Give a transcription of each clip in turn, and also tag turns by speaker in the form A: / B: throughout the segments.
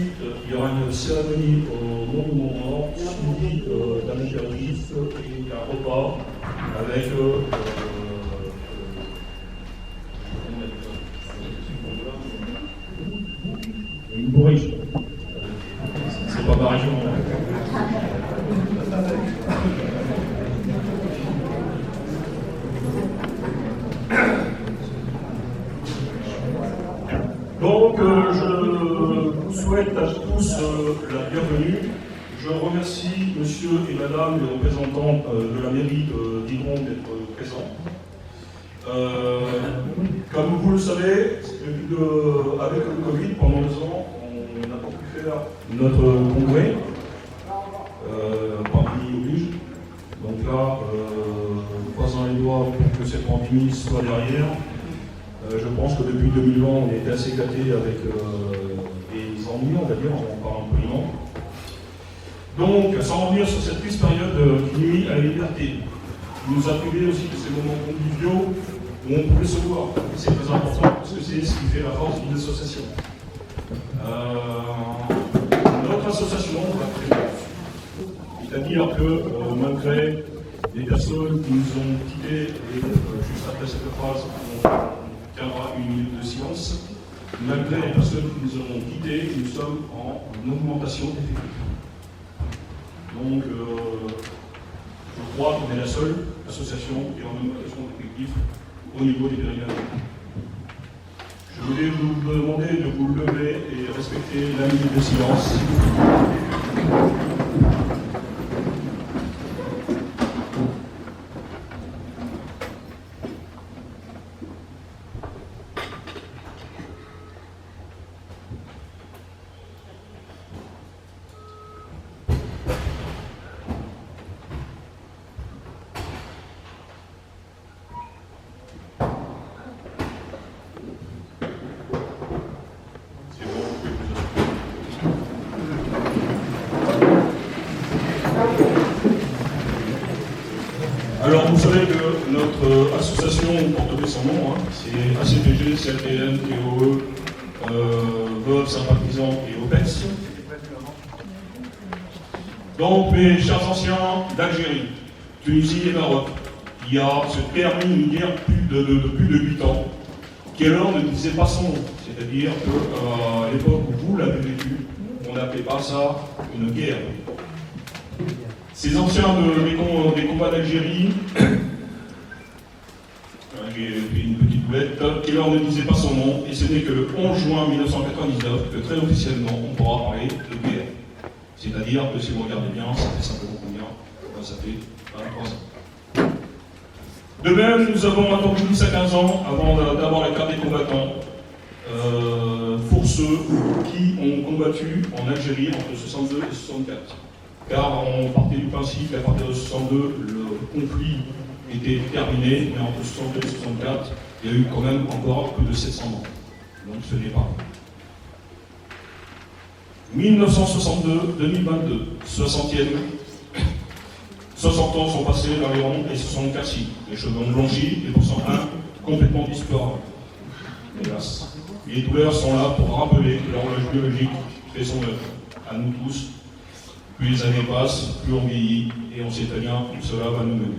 A: Ensuite, il y aura une cérémonie au monument mort, suivie d'un apéritif et d'un repas avec une bourriche. C'est pas ma région. Donc, je vous souhaite à tous la bienvenue. Je remercie monsieur et madame les représentants de la mairie d'Hydron d'être présents. Comme vous le savez, avec le Covid, pendant 2 ans, on n'a pas pu faire notre congrès. Pandémie oblige. Donc là, croisant les doigts pour que cette pandémie soit derrière. Je pense que depuis 2020, on a été assez gâtés avec des ennuis, on va dire, en parlant poliment. Donc, sans revenir sur cette triste période qui nuit à la liberté, il nous a privé aussi de ces moments conviviaux où on pouvait se voir. C'est très important parce que c'est ce qui fait la force d'une association. Notre association va très bien. C'est-à-dire que malgré les personnes qui nous ont quittés, et juste après cette phrase, on tiendra une minute de silence. Malgré les personnes qui nous ont quittés, nous sommes en augmentation d'effectifs. Donc, je crois qu'on est la seule association qui est en augmentation d'effectifs au niveau des périmètres. Je voulais vous demander de vous lever et respecter la minute de silence. Alors, vous savez que notre association porte son nom, c'est ACPG, CLTN, TOE, Veuves, Sympathisants et OPEX. Donc, mes chers anciens d'Algérie, Tunisie et Maroc, il y a ce permis de nous dire plus de 8 ans, qui alors ne disait pas son nom. C'est-à-dire qu'à l'époque où vous l'avez vécu, on n'appelait pas ça une guerre. Ces anciens des combats d'Algérie, j'ai pris une petite boulette, qui leur ne disait pas son nom, et ce n'est que le 11 juin 1999 que très officiellement on pourra parler de guerre. C'est-à-dire que si vous regardez bien, ça fait simplement combien? Ça fait 23 ans. De même, nous avons attendu 10 à 15 ans avant d'avoir la carte des combattants pour ceux qui ont combattu en Algérie entre 62 et 64. Car on partait du principe qu'à partir de 62, le conflit était terminé, mais entre 62 et 64, il y a eu quand même encore plus de 700 ans. Donc ce n'est pas. 1962-2022, 60e. 60 ans sont passés dans les ronds et se sont cassés. Les cheveux ont blanchi et pour certains complètement disparus. Hélas. Les douleurs sont là pour rappeler que l'horloge biologique fait son œuvre. À nous tous. Plus les années passent, plus on vieillit, et on sait très bien où cela va nous mener.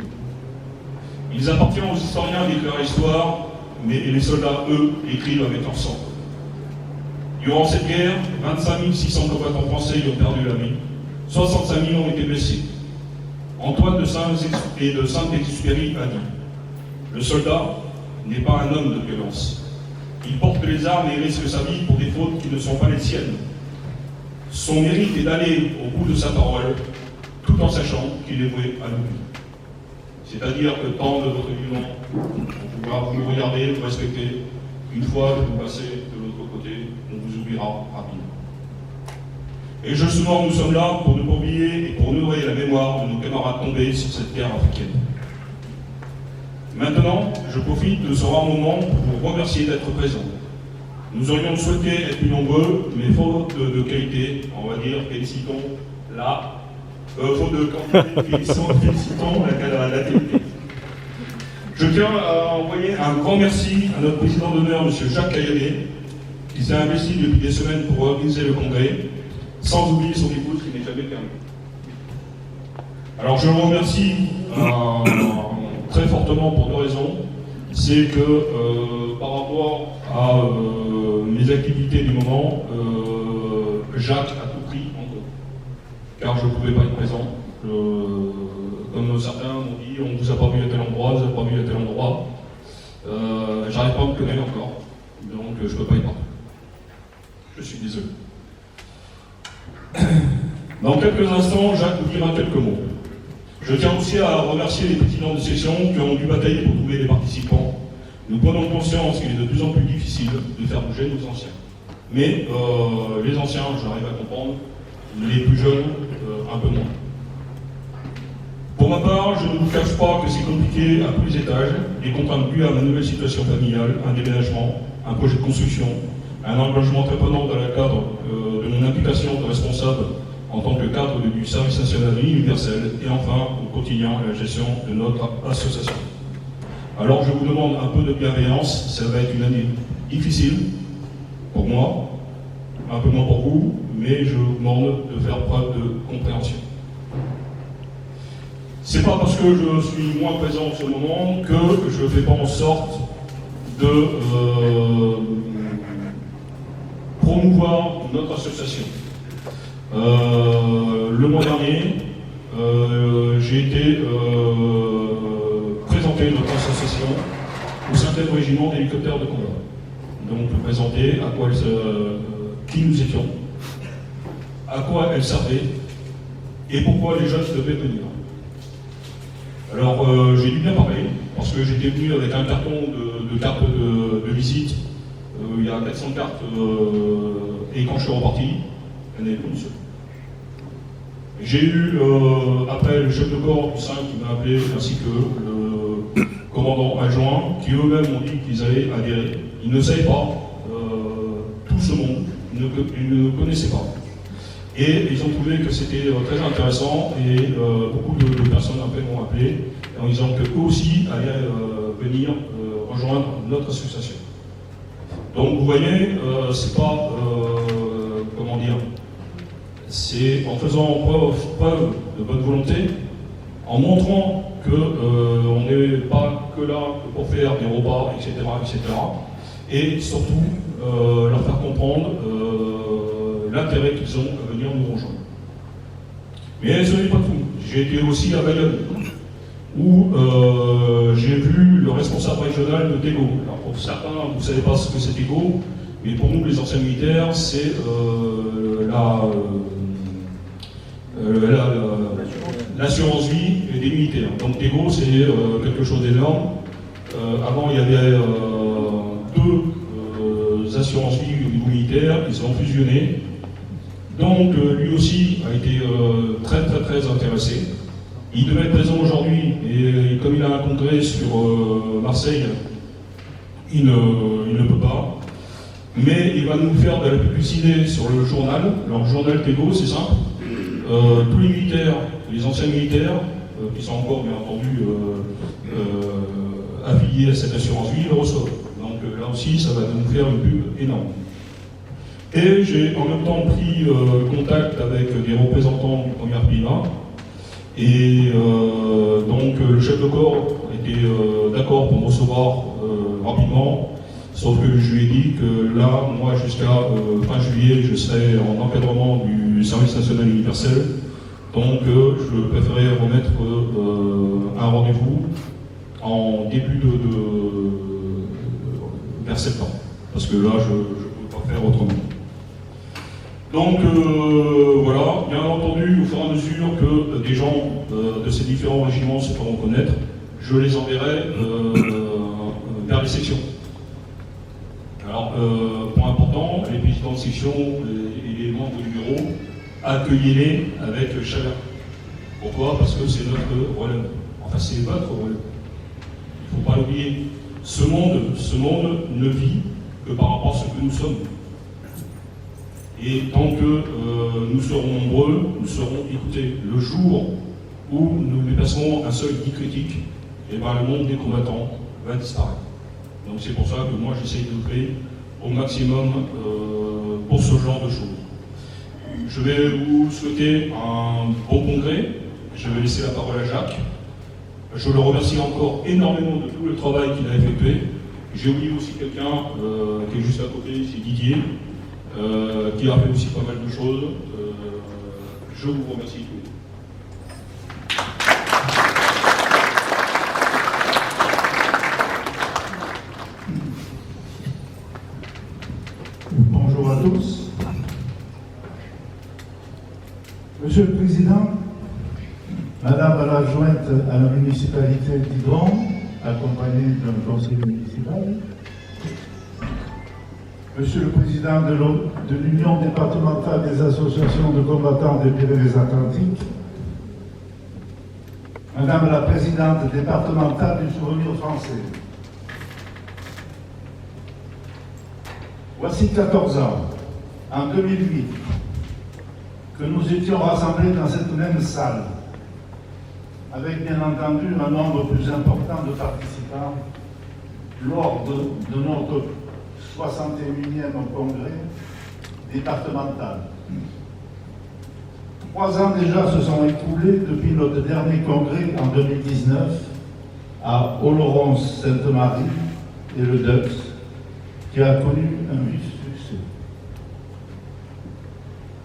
A: Il appartient aux historiens d'écrire l'histoire, mais les soldats, eux, écrivent avec leur sang. Durant cette guerre, 25 600 combattants français y ont perdu la vie, 65 000 ont été blessés. Antoine de Saint-Exupéry a dit « Le soldat n'est pas un homme de violence. Il porte les armes et risque sa vie pour des fautes qui ne sont pas les siennes. Son mérite est d'aller au bout de sa parole, tout en sachant qu'il est voué à l'oubli. » C'est-à-dire que tant de votre vivant, on pourra vous regarder, vous respecter. Une fois que vous passez de l'autre côté, on vous oubliera rapidement. Et justement, nous sommes là pour ne pas oublier et pour honorer la mémoire de nos camarades tombés sur cette terre africaine. Maintenant, je profite de ce rare moment pour vous remercier d'être présents. Nous aurions souhaité être plus nombreux, mais faute de qualité, on va dire, félicitons faute de quantité, félicitons la qualité. Je tiens à envoyer un grand merci à notre président d'honneur, M. Jacques Cayanet, qui s'est investi depuis des semaines pour organiser le congrès, sans oublier son épouse qui n'est jamais permis. Alors je le remercie très fortement pour 2 raisons. C'est que par rapport à mes activités du moment, Jacques a tout pris en compte. Car je ne pouvais pas être présent. Comme certains m'ont dit, on ne vous a pas vu à tel endroit, vous n'avez pas vu à tel endroit. J'arrive pas à me connaître encore. Donc je ne peux pas y parler. Je suis désolé. Dans quelques instants, Jacques vous dira quelques mots. Je tiens aussi à remercier les présidents de section qui ont dû batailler pour trouver les participants. Nous prenons conscience qu'il est de plus en plus difficile de faire bouger nos anciens. Mais les anciens, j'arrive à comprendre, les plus jeunes, un peu moins. Pour ma part, je ne vous cache pas que c'est compliqué à tous les étages, les contraintes dues à ma nouvelle situation familiale, un déménagement, un projet de construction, un engagement très prenant dans le cadre de mon implication de responsable en tant que cadre du service national universel et enfin au quotidien la gestion de notre association. Alors je vous demande un peu de bienveillance, ça va être une année difficile pour moi, un peu moins pour vous, mais je vous demande de faire preuve de compréhension. C'est pas parce que je suis moins présent en ce moment que je ne fais pas en sorte de promouvoir notre association. Le mois dernier, j'ai été présenter notre association au 5e régiment d'hélicoptères de combat. Donc présenter à quoi qui nous étions, à quoi elle servait et pourquoi les jeunes devaient venir. Alors j'ai dû bien parler parce que j'étais venu avec un carton de cartes de visite. Il y a 400 cartes et quand je suis reparti, il n'y en avait plus une seule. J'ai eu après le chef de corps du 5 qui m'a appelé, ainsi que le commandant adjoint, qui eux-mêmes ont dit qu'ils allaient adhérer. Ils ne savaient pas, tout ce monde, ils ne connaissaient pas. Et ils ont trouvé que c'était très intéressant et beaucoup de personnes après m'ont appelé en disant qu'eux aussi allaient venir rejoindre notre association. Donc vous voyez, c'est pas, comment dire, c'est en faisant preuve de bonne volonté, en montrant qu'on n'est pas que là pour faire des repas, etc., etc. Et surtout, leur faire comprendre l'intérêt qu'ils ont à venir nous rejoindre. Mais ce n'est pas tout. J'ai été aussi à Bayonne, où j'ai vu le responsable régional de Tego. Alors pour certains, vous ne savez pas ce que c'est Tego, mais pour nous, les anciens militaires, c'est l'assurance vie des militaires. Donc Tego, c'est quelque chose d'énorme. Avant, il y avait 2 assurances vie au niveau militaire, ils ont fusionné. Donc lui aussi a été très intéressé. Il devait être présent aujourd'hui, et comme il a un congrès sur Marseille, il ne peut pas. Mais il va nous faire de la publicité sur le journal. Alors le journal Tego, c'est simple. Tous les militaires, les anciens militaires, qui sont encore bien entendu affiliés à cette assurance vie, le reçoivent. Donc là aussi, ça va nous faire une pub énorme. Et j'ai en même temps pris contact avec des représentants du 1er PIMA. Et donc le chef de corps était d'accord pour me recevoir rapidement. Sauf que je lui ai dit que là, moi, jusqu'à fin juillet, je serai en encadrement du service national universel. Donc, je préférais remettre un rendez-vous en début vers septembre. Parce que là, je ne peux pas faire autrement. Donc, voilà. Bien entendu, au fur et à mesure que des gens de ces différents régiments se feront connaître, je les enverrai vers les sections. Alors, point important, les présidents de section et les membres du bureau, accueillez-les avec chaleur. Pourquoi? Parce que c'est notre relève. Enfin, c'est votre relève. Il ne faut pas l'oublier. Ce monde ne vit que par rapport à ce que nous sommes. Et tant que nous serons nombreux, nous serons écoutés. Le jour où nous dépasserons un seuil dit critique, et ben, le monde des combattants va disparaître. Donc c'est pour ça que moi j'essaye de créer au maximum pour ce genre de choses. Je vais vous souhaiter un bon congrès. Je vais laisser la parole à Jacques. Je le remercie encore énormément de tout le travail qu'il a effectué. J'ai oublié aussi quelqu'un qui est juste à côté, c'est Didier, qui a fait aussi pas mal de choses. Je vous remercie tous.
B: Bonjour à tous. Monsieur le Président, Madame l'adjointe à la municipalité d'Hydron, accompagnée d'un conseiller municipal, Monsieur le Président de l'Union départementale des associations de combattants des Pyrénées-Atlantiques, Madame la Présidente départementale du Souvenir français, voici 14 ans, en 2008, que nous étions rassemblés dans cette même salle, avec bien entendu un nombre plus important de participants lors de notre 61e congrès départemental. 3 ans déjà se sont écoulés depuis notre dernier congrès en 2019 à Oloron-Sainte-Marie et le Deux, qui a connu un vif succès.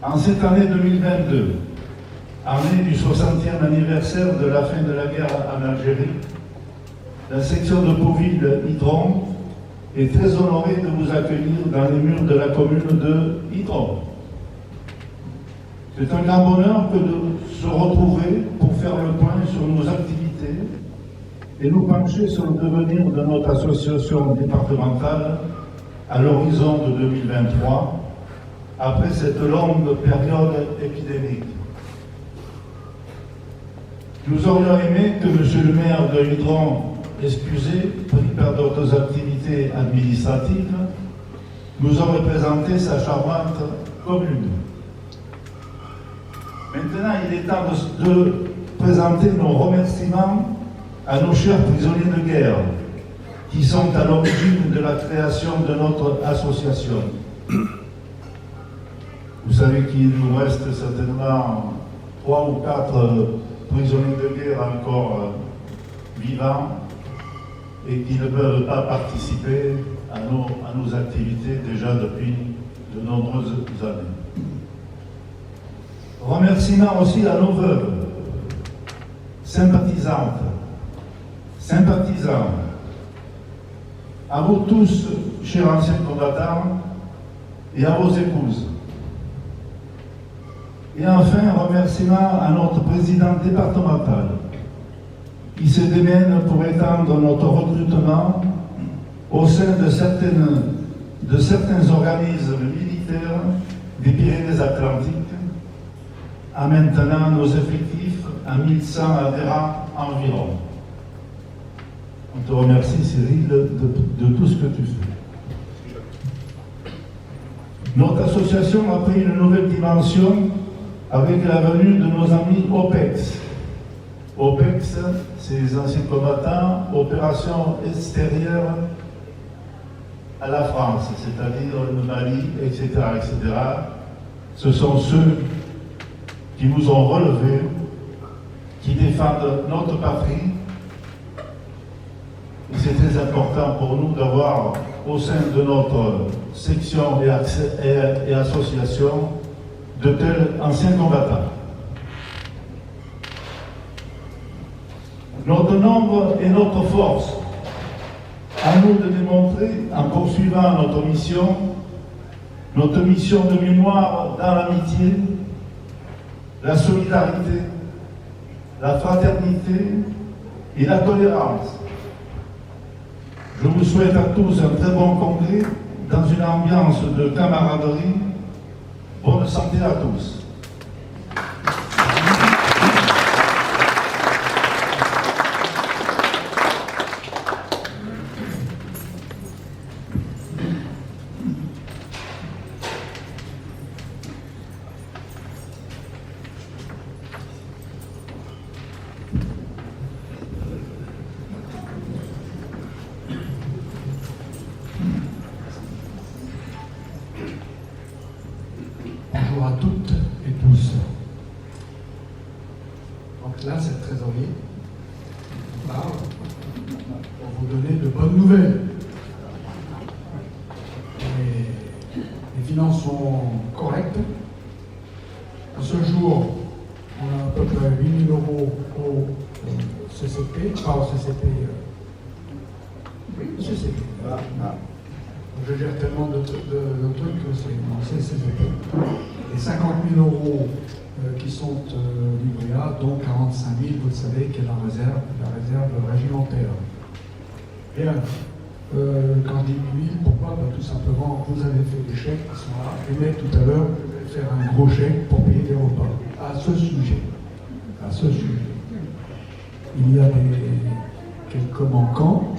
B: En cette année 2022, année du 60e anniversaire de la fin de la guerre en Algérie, la section de Pauville-Hydron est très honorée de vous accueillir dans les murs de la commune de Hydron. C'est un grand bonheur que de se retrouver pour faire le point sur nos activités et nous pencher sur le devenir de notre association départementale à l'horizon de 2023, après cette longue période épidémique. Nous aurions aimé que M. le maire de Hydron, excusé, pris par d'autres activités administratives, nous aurait présenté sa charmante commune. Maintenant, il est temps de présenter nos remerciements à nos chers prisonniers de guerre, qui sont à l'origine de la création de notre association. Vous savez qu'il nous reste certainement 3 ou 4 prisonniers de guerre encore vivants et qui ne peuvent pas participer à nos activités déjà depuis de nombreuses années. Remerciements aussi à nos veuves, sympathisantes, sympathisants, à vous tous, chers anciens combattants, et à vos épouses. Et enfin, remerciements à notre président départemental, qui se démène pour étendre notre recrutement au sein de certains organismes militaires des Pyrénées-Atlantiques, en maintenant nos effectifs à 1100 adhérents environ. On te remercie, Cyril, de tout ce que tu fais. Notre association a pris une nouvelle dimension avec la venue de nos amis OPEX. OPEX, c'est les anciens combattants, opérations extérieures à la France, c'est-à-dire le Mali, etc., etc. Ce sont ceux qui nous ont relevés, qui défendent notre patrie. Et c'est très important pour nous d'avoir au sein de notre section et association de tels anciens combattants. Notre nombre est notre force. À nous de démontrer, en poursuivant notre mission de mémoire dans l'amitié, la solidarité, la fraternité et la tolérance. Je vous souhaite à tous un très bon congrès dans une ambiance de camaraderie. Bonne santé à tous.
C: Bonjour à toutes Donc là, c'est le trésorier qui parle pour vous donner de bonnes nouvelles. Les finances sont correctes. À ce jour, on a à peu près 8 000 euros au CCP, pas au CCP, oui, au CCP. Je gère tellement de trucs que c'est CCP. Et 50 000 euros qui sont livrés à, dont 45 000, vous le savez, qui est la réserve régimentaire. Bien. Quand je dis 8 000, pourquoi? Tout simplement, vous avez fait des chèques qui sont là. Et tout à l'heure, je vais faire un gros chèque pour payer des repas. À ce sujet, il y a quelques manquants.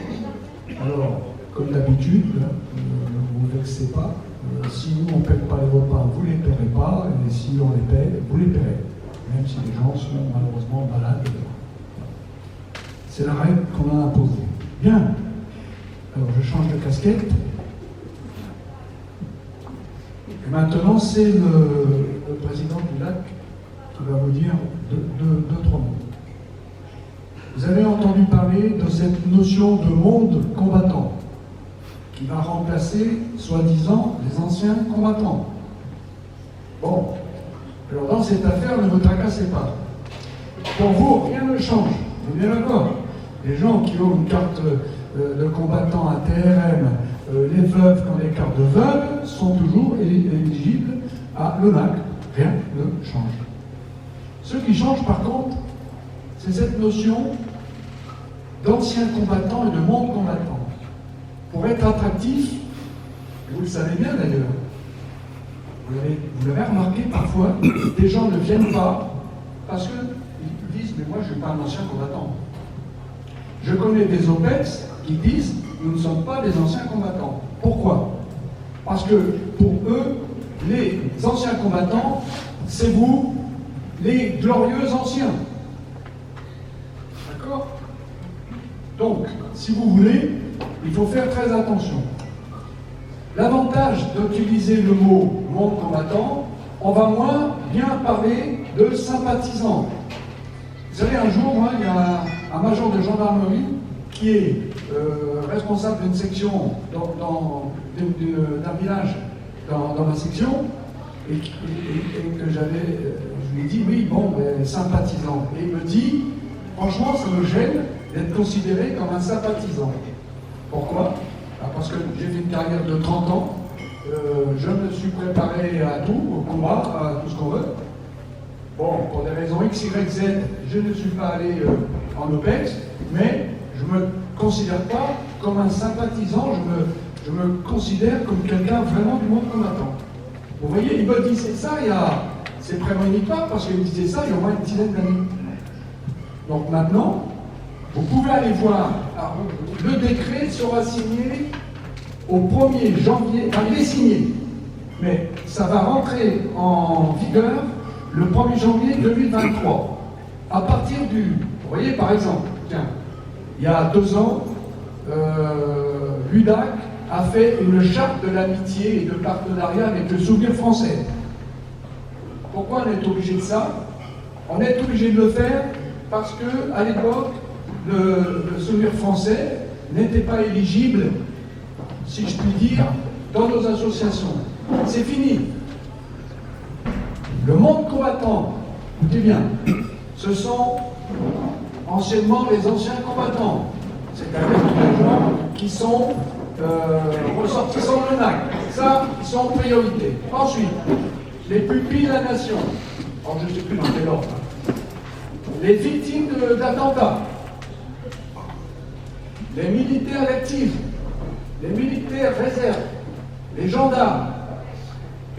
C: Alors, comme d'habitude, ne vous vexez pas. Si nous, on ne paie pas les repas, vous ne les paierez pas. Et si on les paie, vous les paierez. Même si les gens sont malheureusement malades. C'est la règle qu'on a imposée. Bien. Alors, je change de casquette. Et maintenant, c'est le président du lac qui va vous dire deux, trois mots. Vous avez entendu parler de cette notion de monde combattant qui va remplacer, soi-disant, les anciens combattants. Bon, alors dans cette affaire, ne vous tracassez pas. Pour vous, rien ne change. Vous êtes bien d'accord? Les gens qui ont une carte de combattant à TRM, les veuves qui ont des cartes de veuves, sont toujours éligibles à l'ONAC. Rien ne change. Ce qui change, par contre, c'est cette notion d'anciens combattants et de monde combattant. Pour être attractif, et vous le savez bien d'ailleurs, vous l'avez remarqué parfois, des gens ne viennent pas parce qu'ils disent « mais moi je ne suis pas un ancien combattant ». Je connais des OPEX qui disent « nous ne sommes pas des anciens combattants ». Pourquoi? Parce que pour eux, les anciens combattants, c'est vous, les glorieux anciens. D'accord? Donc, si vous voulez, il faut faire très attention. L'avantage d'utiliser le mot « monde combattant », on va moins bien parler de sympathisants. Vous savez, un jour, il y a un major de gendarmerie qui est responsable d'une section d'un village dans ma section, et que je lui ai dit, oui, bon, sympathisant. Et il me dit, franchement, ça me gêne d'être considéré comme un sympathisant. Pourquoi? Parce que j'ai fait une carrière de 30 ans, je me suis préparé à tout, au combat, à tout ce qu'on veut. Bon, pour des raisons X, Y, Z, je ne suis pas allé en OPEX, mais je ne me considère pas comme un sympathisant, je me considère comme quelqu'un vraiment du monde combattant. Vous voyez, il me disait ça c'est prémonitoire, parce qu'il me disait ça il y a au moins une dizaine d'années. Donc maintenant, vous pouvez aller voir, le décret sera signé au 1er janvier, enfin il est signé, mais ça va rentrer en vigueur le 1er janvier 2023. À partir vous voyez par exemple, tiens, il y a 2 ans, l'UDAC a fait une charte de l'amitié et de partenariat avec le Souvenir français. Pourquoi on est obligé de ça? On est obligé de le faire parce que, à l'époque, le Souvenir français n'était pas éligible, si je puis dire, dans nos associations. C'est fini. Le monde combattant, écoutez bien, ce sont anciennement les anciens combattants, c'est-à-dire les gens qui sont ressortissants de l'ONAC. Ça, ils sont en priorité. Ensuite, les pupilles de la nation. Alors, je ne sais plus dans quel ordre. Les victimes d'attentats. Les militaires actifs. Les militaires réserves. Les gendarmes.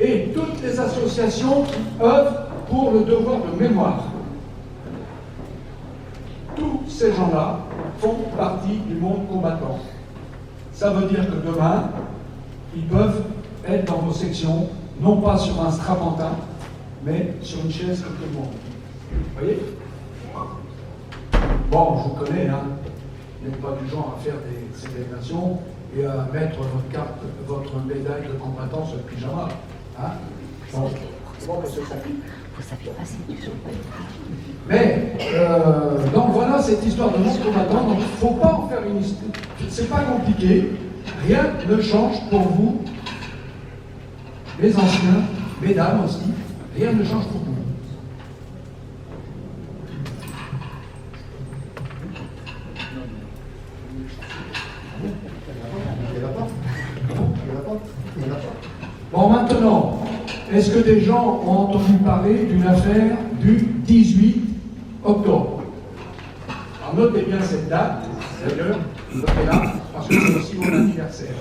C: Et toutes les associations qui œuvrent pour le devoir de mémoire. Tous ces gens-là font partie du monde combattant. Ça veut dire que demain, ils peuvent être dans vos sections, non pas sur un strapontin, mais sur une chaise comme tout le monde. Vous voyez? Bon, je vous connais, hein. Vous n'êtes pas du genre à faire des célébrations et à mettre votre carte, votre médaille de combattant sur le pyjama. Hein? Bon, parce que ça pique. Mais, donc voilà cette histoire de monde combattant, donc il ne faut pas en faire une histoire. C'est pas compliqué, rien ne change pour vous, les anciens, mesdames aussi, rien ne change pour vous. Bon, maintenant, est-ce que des gens ont entendu parler d'une affaire du 18 octobre? Alors notez bien cette date, d'ailleurs, notez-la, parce que c'est aussi mon anniversaire.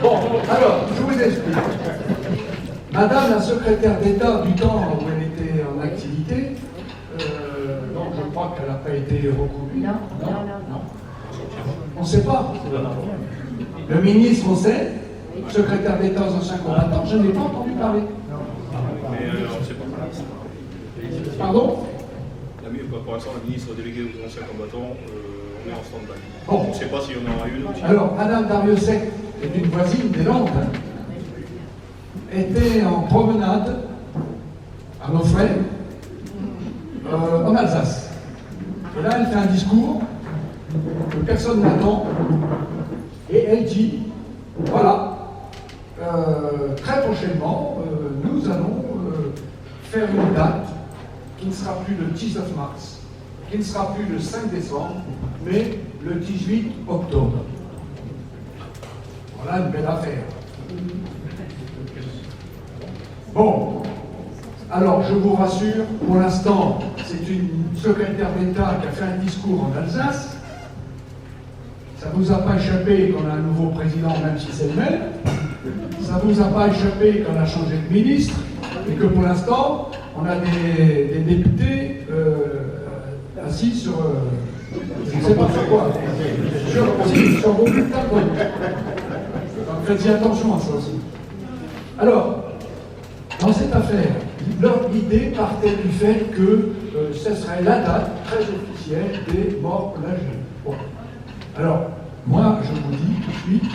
C: Bon, alors, je vous explique. Madame la secrétaire d'État du temps où elle était en activité, donc je crois qu'elle n'a pas été reconduite. Non. On ne sait pas. Le ministre, on sait. Secrétaire d'État aux anciens combattants, je n'ai pas entendu parler.
A: Mais on ne sait pas.
C: Pardon?
A: Pour l'instant, la ministre déléguée aux anciens combattants, on est en stand-by.
C: Bon.
A: On ne sait pas s'il y en aura une aussi.
C: Alors, Madame Dariussec, qui est une voisine des Landes, était en promenade à nos frais en Alsace. Et là, elle fait un discours que personne n'attend et elle dit, voilà, très prochainement, nous allons faire une date qui ne sera plus le 19 mars, qui ne sera plus le 5 décembre, mais le 18 octobre. Voilà une belle affaire. Bon, alors je vous rassure, pour l'instant, c'est une secrétaire d'État qui a fait un discours en Alsace. Ça ne vous a pas échappé qu'on a un nouveau président, même si c'est le même. Ça ne vous a pas échappé qu'on a changé de ministre et que pour l'instant, on a des députés assis sur... je ne sais pas sur quoi. Sur vos bulletins de vote. Donc faites-y attention à ça aussi. Alors, dans cette affaire, leur idée partait du fait que ce serait la date très officielle des morts en Algérie. Bon. Alors, moi, je vous dis tout de suite,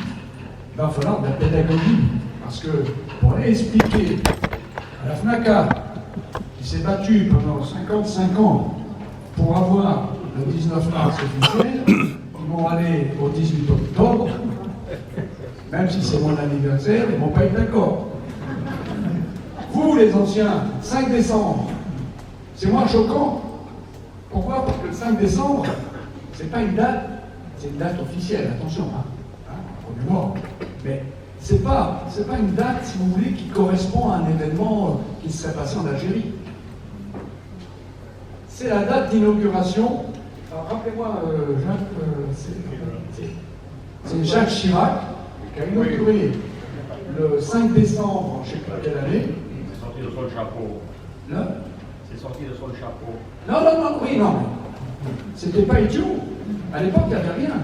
C: il va falloir de la pédagogie, parce que pour aller expliquer à la FNACA, qui s'est battue pendant 55 ans pour avoir le 19 mars officiel, ils vont aller au 18 octobre, même si c'est mon anniversaire, ils ne vont pas être d'accord. Vous, les anciens, 5 décembre, c'est moins choquant. Pourquoi? Parce que le 5 décembre, c'est pas une date, c'est une date officielle, attention, premier mort. Mais c'est pas une date, si vous voulez, qui correspond à un événement qui serait passé en Algérie. C'est la date d'inauguration. Alors rappelez-moi, c'est Jacques Chirac qui a inauguré le 5 décembre, je ne sais pas quelle année.
D: C'est sorti de son chapeau.
C: Là.
D: C'est sorti de son chapeau.
C: Non. C'était pas idiot. À l'époque, il n'y avait rien.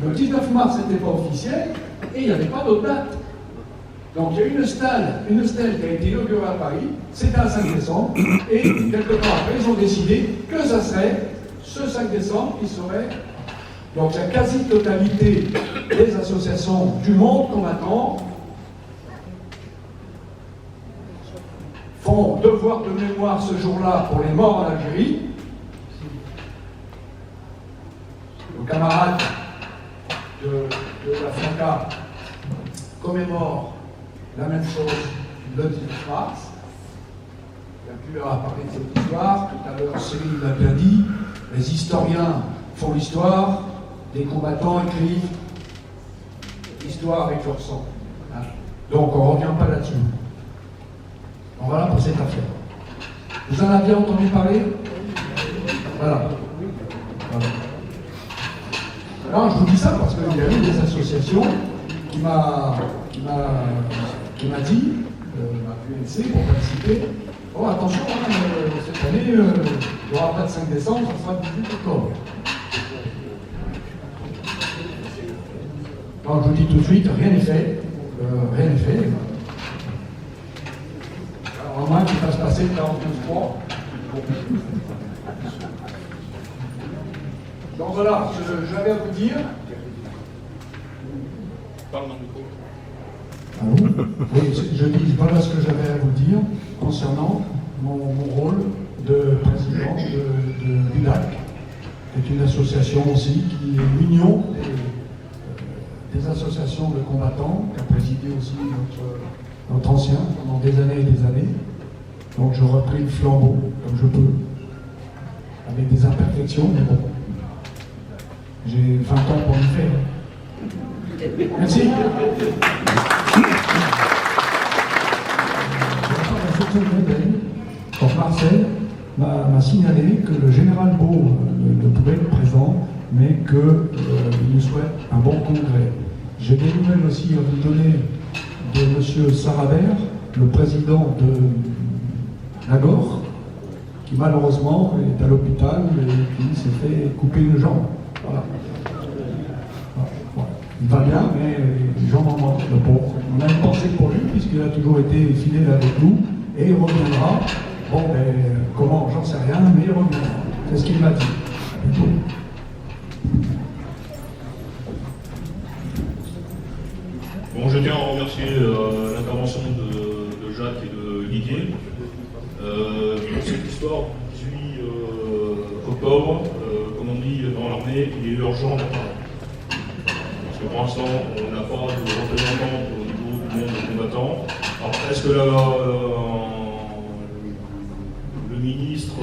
C: Le 19 mars, c'était pas officiel et il n'y avait pas d'autre date. Donc il y a une stèle qui a été inaugurée à Paris, c'était un 5 décembre, et quelque temps après, ils ont décidé que ça serait ce 5 décembre qui serait. Donc la quasi-totalité des associations du monde combattant font devoir de mémoire ce jour-là pour les morts en Algérie. Nos camarades de la FNACA commémorent la même chose le 19 mars. Il n'y a plus à parler de cette histoire. Tout à l'heure, Cyril l'a bien dit. Les historiens font l'histoire, les combattants écrivent l'histoire avec leur sang. Donc on ne revient pas là-dessus. Donc voilà pour cette affaire. Vous en aviez entendu parler? Voilà. Non, je vous dis ça parce qu'il y a eu des associations qui m'a dit, ma PNC, pour participer, oh attention, cette année, il n'y aura pas de 5 décembre, ça sera le 18 octobre. Donc je vous dis tout de suite, rien n'est fait. Rien n'est fait. Alors, au moins qu'il fasse passer le 49.3. Donc voilà, j'avais à vous dire.
A: Parle dans le micro.
C: Ah bon? Oui, je dis voilà ce que j'avais à vous dire. dire concernant mon rôle de président de l'ULAC, qui est une association aussi qui est l'union des associations de combattants, qui a présidé aussi notre ancien pendant des années et des années. Donc je repris le flambeau comme je peux, avec des imperfections, mais bon, j'ai 20 ans pour le faire. Merci. Donc Marcel m'a signalé que le général Beau ne pouvait être présent, mais qu'il nous souhaite un bon congrès. J'ai des nouvelles aussi à vous donner de M. Sarabert, le président de Nagor, qui malheureusement est à l'hôpital et qui s'est fait couper une jambe. Voilà. Il va bien, mais les jambes en manquent, le pauvre. On a une pensée pour lui, puisqu'il a toujours été fidèle avec nous, et il reviendra. Bon, ben, comment, j'en sais rien, mais il reviendra. C'est ce qu'il m'a dit.
A: Bon, je tiens à remercier l'intervention de Jacques et de Didier. Pour cette histoire du 18 octobre, comme on dit dans l'armée, il est urgent d'en parler. Parce que pour l'instant, on n'a pas de représentant au niveau du monde des combattants. Alors, est-ce que le ministre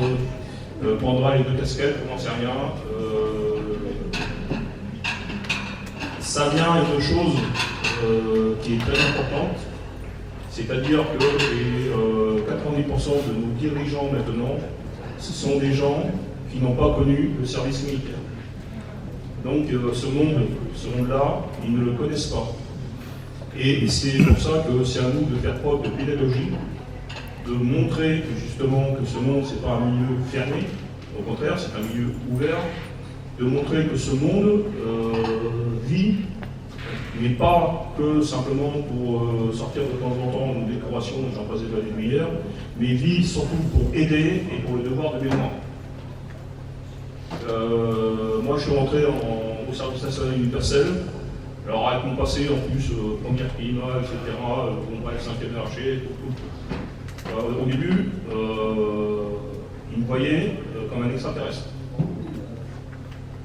A: prendra les deux casquettes? On n'en sait rien. Ça vient à une chose qui est très importante, c'est-à-dire que les 90% de nos dirigeants maintenant, ce sont des gens qui n'ont pas connu le service militaire. Donc ce monde-là, ils ne le connaissent pas. Et c'est pour ça que c'est à nous de faire preuve de pédagogie, de montrer que justement que ce monde, ce n'est pas un milieu fermé, au contraire, c'est un milieu ouvert, de montrer que ce monde vit, mais pas que simplement pour sortir de temps en temps nos décorations, j'en passais pas des meilleures, mais vit surtout pour aider et pour le devoir de mémoire. Moi, je suis rentré au service national universel. Alors, avec mon passé, en plus, première climat, etc., bon, bref, 5e archer, tout. Au début, ils me voyaient comme un extraterrestre.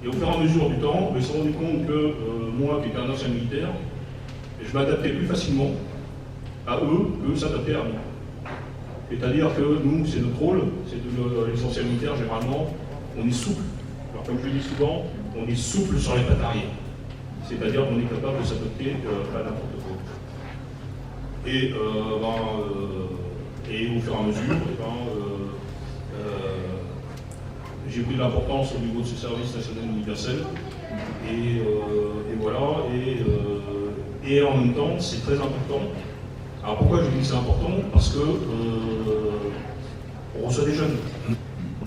A: Et au fur et à mesure du temps, ils se sont rendus compte que moi, qui étais un ancien militaire, je m'adaptais plus facilement à eux qu'eux s'adaptaient à moi. C'est-à-dire que nous, c'est notre rôle, c'est les anciens militaires, généralement, on est souple. Alors, comme je le dis souvent, on est souple sur les pattes arrière. C'est-à-dire qu'on est capable de s'adapter à n'importe quoi. Et au fur et à mesure, j'ai pris de l'importance au niveau de ce service national universel. Et voilà. Et en même temps, c'est très important. Alors pourquoi je dis que c'est important? Parce que on reçoit des jeunes.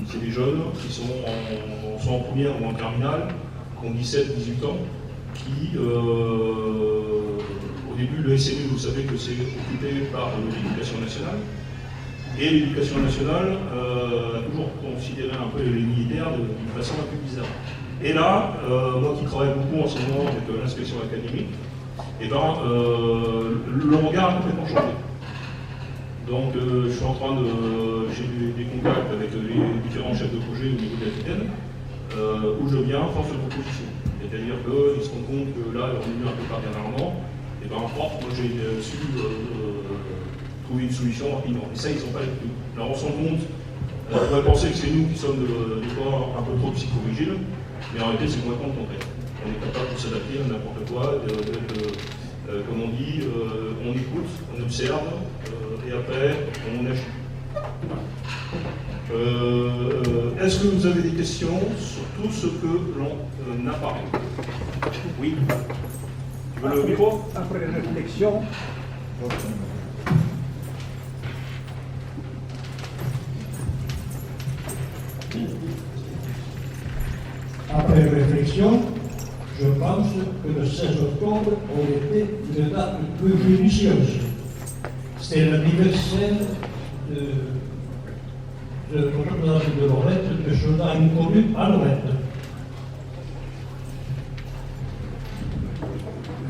A: C'est des jeunes qui sont en première ou en terminale, qui ont 17-18 ans, qui, au début, le SNU, vous savez que c'est occupé par l'éducation nationale. Et l'éducation nationale a toujours considéré un peu les militaires d'une façon un peu bizarre. Et là, moi qui travaille beaucoup en ce moment avec l'inspection académique, le regard a complètement changé. Donc je suis en train j'ai des contacts avec les différents chefs de projet au niveau de l'Aquitaine, où je viens force de proposition. C'est-à-dire qu'ils se rendent compte que là, ils sont venus un peu par dernièrement, et bien moi j'ai su trouver une solution rapidement. Et ça, ils ne sont pas là-dessus. Alors on se rend compte, on pourrait penser que c'est nous qui sommes des fois un peu trop psychorigides, mais en réalité c'est complètement le contraire. On est capable de s'adapter à n'importe quoi, comme on dit, on écoute, on observe, et après on agit. Est-ce que vous avez des questions sur tout ce que l'on a parlé? Oui. Tu veux le micro?
E: Après réflexion, après réflexion, je pense que le 16 octobre aurait été une date peu judicieuse. C'était l'anniversaire de l'ordre de Lorette, de Chaudat inconnu à Lorette.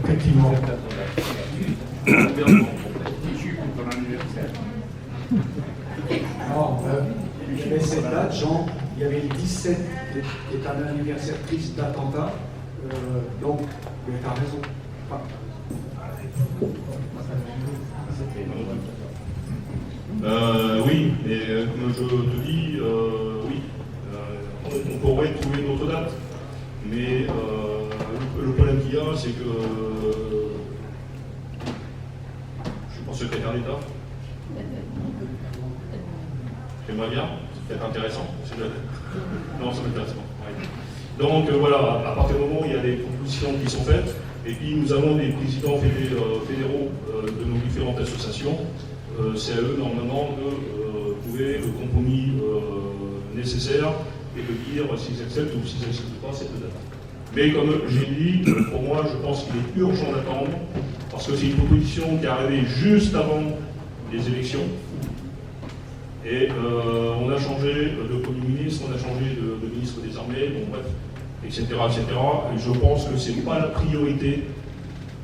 C: Effectivement. Non, mais cette date, Jean, il y avait le 17 qui est un anniversaire triste d'attentat, donc, mais t'as raison. Enfin,
A: Oui, mais comme je te dis, oui, on pourrait trouver d'autres dates, mais le problème qu'il y a, c'est que je suis pas secrétaire d'État. J'aimerais bien, c'est peut-être intéressant. Non, ça m'intéresse pas. Ouais. Donc voilà, à partir du moment où il y a des propositions qui sont faites, et puis nous avons des présidents fédéraux de nos différentes associations, c'est à eux normalement de trouver le compromis nécessaire et de dire s'ils acceptent ou s'ils n'acceptent pas cette date. Mais comme j'ai dit, pour moi je pense qu'il est urgent d'attendre, parce que c'est une proposition qui est arrivée juste avant les élections. Et on a changé de Premier ministre, on a changé de ministre des Armées, bon bref, etc., etc. Et je pense que c'est pas la priorité.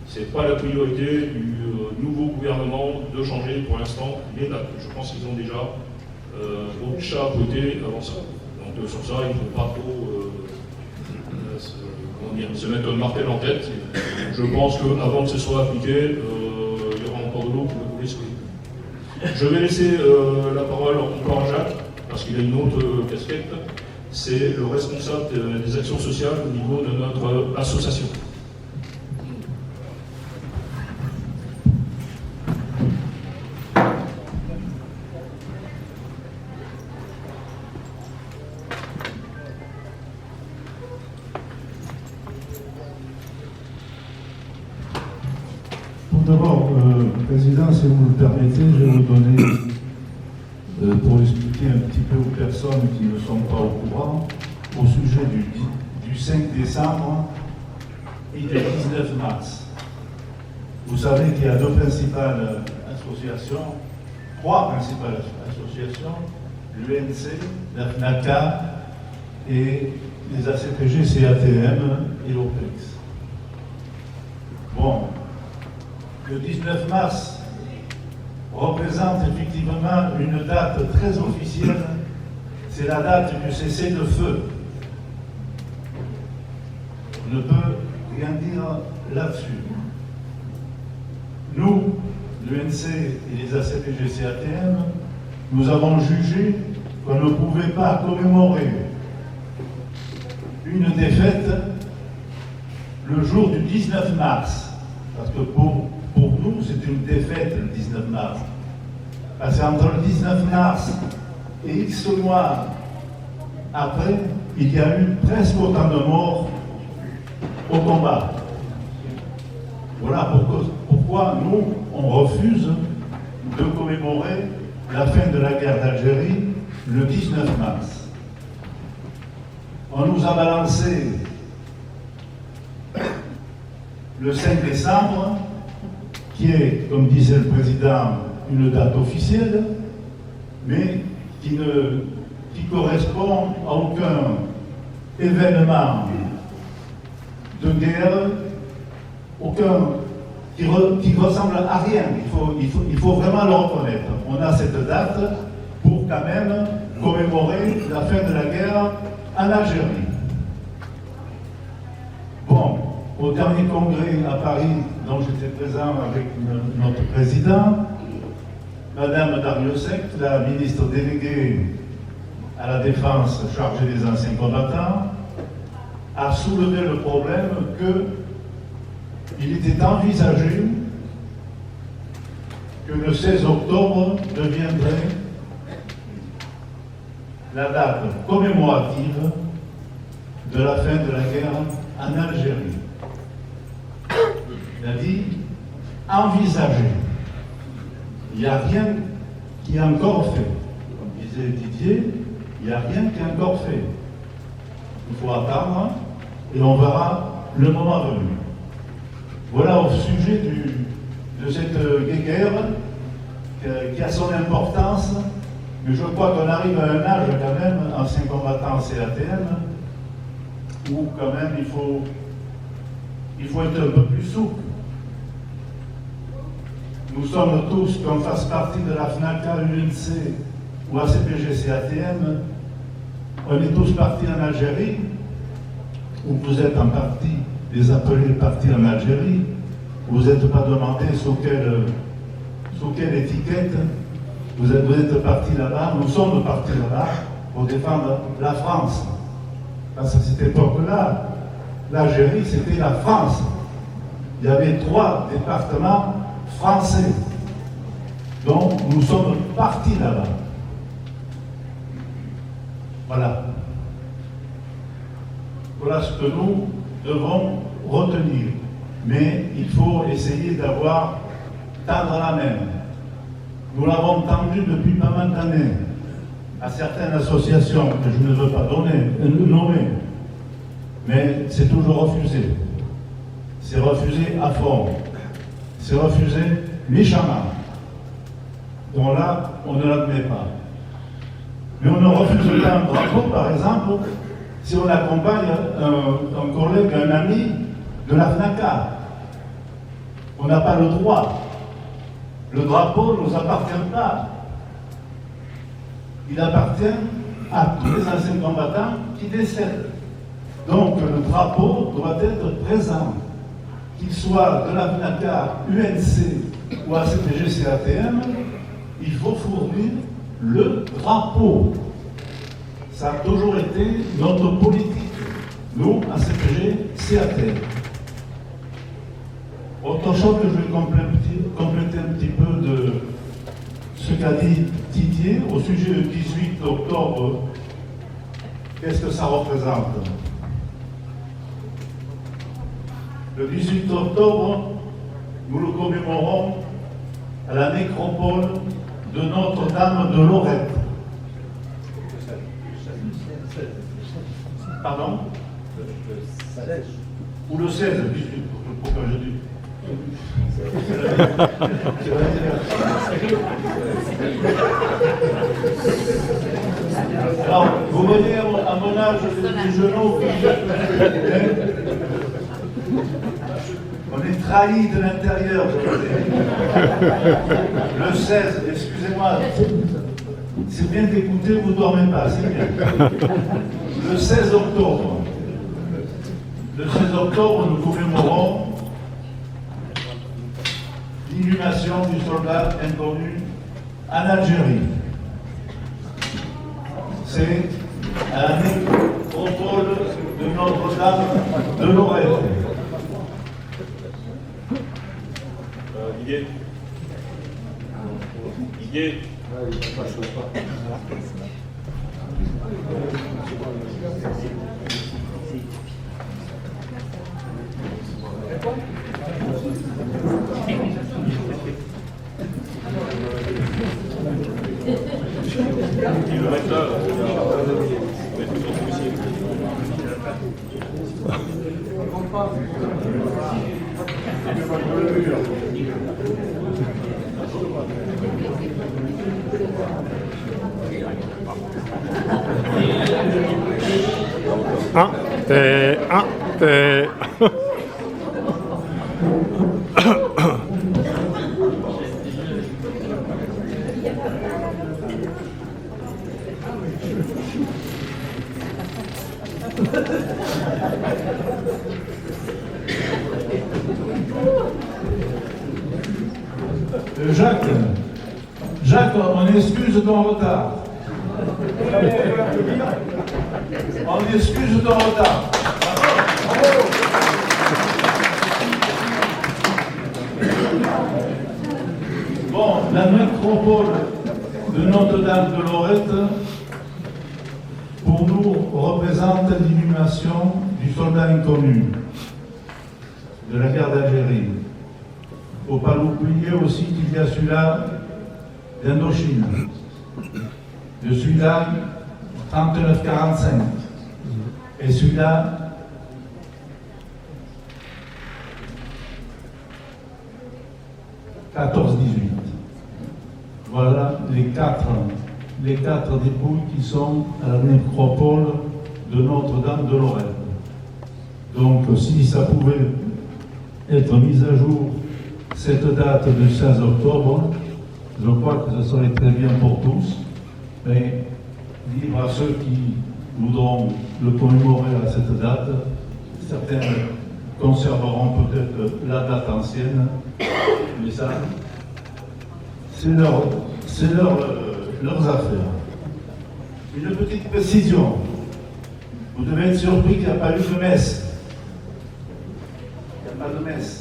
A: C'est pas la priorité du nouveau gouvernement de changer pour l'instant les dates. Je pense qu'ils ont déjà d'autres chats à côté avant ça. Donc sur ça, il ne faut pas trop se mettre un martel en tête. Je pense qu'avant que ce soit appliqué, il y aura encore de l'eau qui va couler sous les ponts. Je vais laisser la parole encore à Jacques, parce qu'il a une autre casquette. C'est le responsable des actions sociales au niveau de notre association.
B: D'abord, Président, si vous me le permettez, je vais vous donner, pour expliquer un petit peu aux personnes qui ne sont pas au courant, au sujet du 5 décembre et du 19 mars. Vous savez qu'il y a trois principales associations, l'UNC, la FNACA et les ACPG, CATM et l'OPEX. Bon. Le 19 mars représente effectivement une date très officielle, c'est la date du cessez-le-feu. On ne peut rien dire là-dessus. Nous, l'UNC et les ACPG-CATM, nous avons jugé qu'on ne pouvait pas commémorer une défaite le jour du 19 mars, parce que pour nous, c'est une défaite le 19 mars. Parce qu'entre le 19 mars et X mois après, il y a eu presque autant de morts au combat. Voilà pourquoi nous, on refuse de commémorer la fin de la guerre d'Algérie le 19 mars. On nous a balancé le 5 décembre, qui est, comme disait le Président, une date officielle, mais qui correspond à aucun événement de guerre, qui ressemble à rien. Il faut vraiment le reconnaître. On a cette date pour quand même commémorer la fin de la guerre en Algérie. Bon, au dernier congrès à Paris, dont j'étais présent avec notre président, Madame Dariussec, la ministre déléguée à la Défense chargée des anciens combattants, a soulevé le problème qu'il était envisagé que le 16 octobre deviendrait la date commémorative de la fin de la guerre en Algérie. Il a dit envisager. Il n'y a rien qui est encore fait. Comme disait Didier, il n'y a rien qui est encore fait. Il faut attendre et on verra le moment venu. Voilà au sujet de cette guerre qui a son importance, mais je crois qu'on arrive à un âge quand même, ancien combattant CATM, où quand même il faut être un peu plus souple. nous sommes tous, qu'on fasse partie de la FNACA, UNC ou ACPG CATM, on est tous partis en Algérie, ou vous êtes en partie des appelés partis en Algérie, vous n'êtes pas demandé sous quelle étiquette vous êtes partis là-bas, nous sommes partis là-bas pour défendre la France. Parce qu'à cette époque-là, l'Algérie, c'était la France. Il y avait 3 départements français. Donc, nous sommes partis là-bas. Voilà. Voilà ce que nous devons retenir. Mais il faut essayer tendre la main. Nous l'avons tendu depuis pas mal d'années à certaines associations que je ne veux pas nommer. Mais c'est toujours refusé. C'est refusé à fond. C'est refusé méchamment. Donc là, on ne l'admet pas. Mais on ne refuse pas un drapeau, par exemple, si on accompagne un collègue, un ami de la FNACA. On n'a pas le droit. Le drapeau ne nous appartient pas. Il appartient à tous les anciens combattants qui décèdent. Donc le drapeau doit être présent. Qu'il soit de la FNACA, UNC ou ACPG CATM, il faut fournir le drapeau. Ça a toujours été notre politique. Nous, ACPG CATM. Autre chose que je vais compléter un petit peu de ce qu'a dit Didier au sujet du 18 octobre. Qu'est-ce que ça représente? Le 18 octobre, nous le commémorons à la nécropole de Notre-Dame de Lorette. Pardon? Ou le 16, pourquoi je dis? Alors, vous voyez à mon âge les genoux, on est trahi de l'intérieur. Le 16, excusez-moi, c'est bien d'écouter, vous ne dormez pas, c'est bien. Le 16 octobre. Le 16 octobre, nous commémorons l'inhumation du soldat inconnu en Algérie. C'est à la nécropole de Notre-Dame de Lorette.
A: Didier. Il le mettre là.
B: Jacques, on excuse ton retard. On excuse ton retard. Bon, la nécropole de Notre-Dame de Lorette, pour nous, représente l'inhumation du soldat inconnu de la guerre d'Algérie. Il ne faut pas l'oublier aussi qu'il y a celui-là d'Indochine, de celui-là 39-45, et celui-là 14-18. Voilà les quatre dépouilles qui sont à la nécropole de Notre-Dame de Lorette. Donc si ça pouvait être mis à jour cette date du 16 octobre. Je crois que ce serait très bien pour tous, mais libre à ceux qui voudront le commémorer à cette date. Certains conserveront peut-être la date ancienne, mais ça, c'est leurs affaires. Une petite précision. Vous devez être surpris qu'il n'y a pas eu de messe. Il n'y a pas de messe.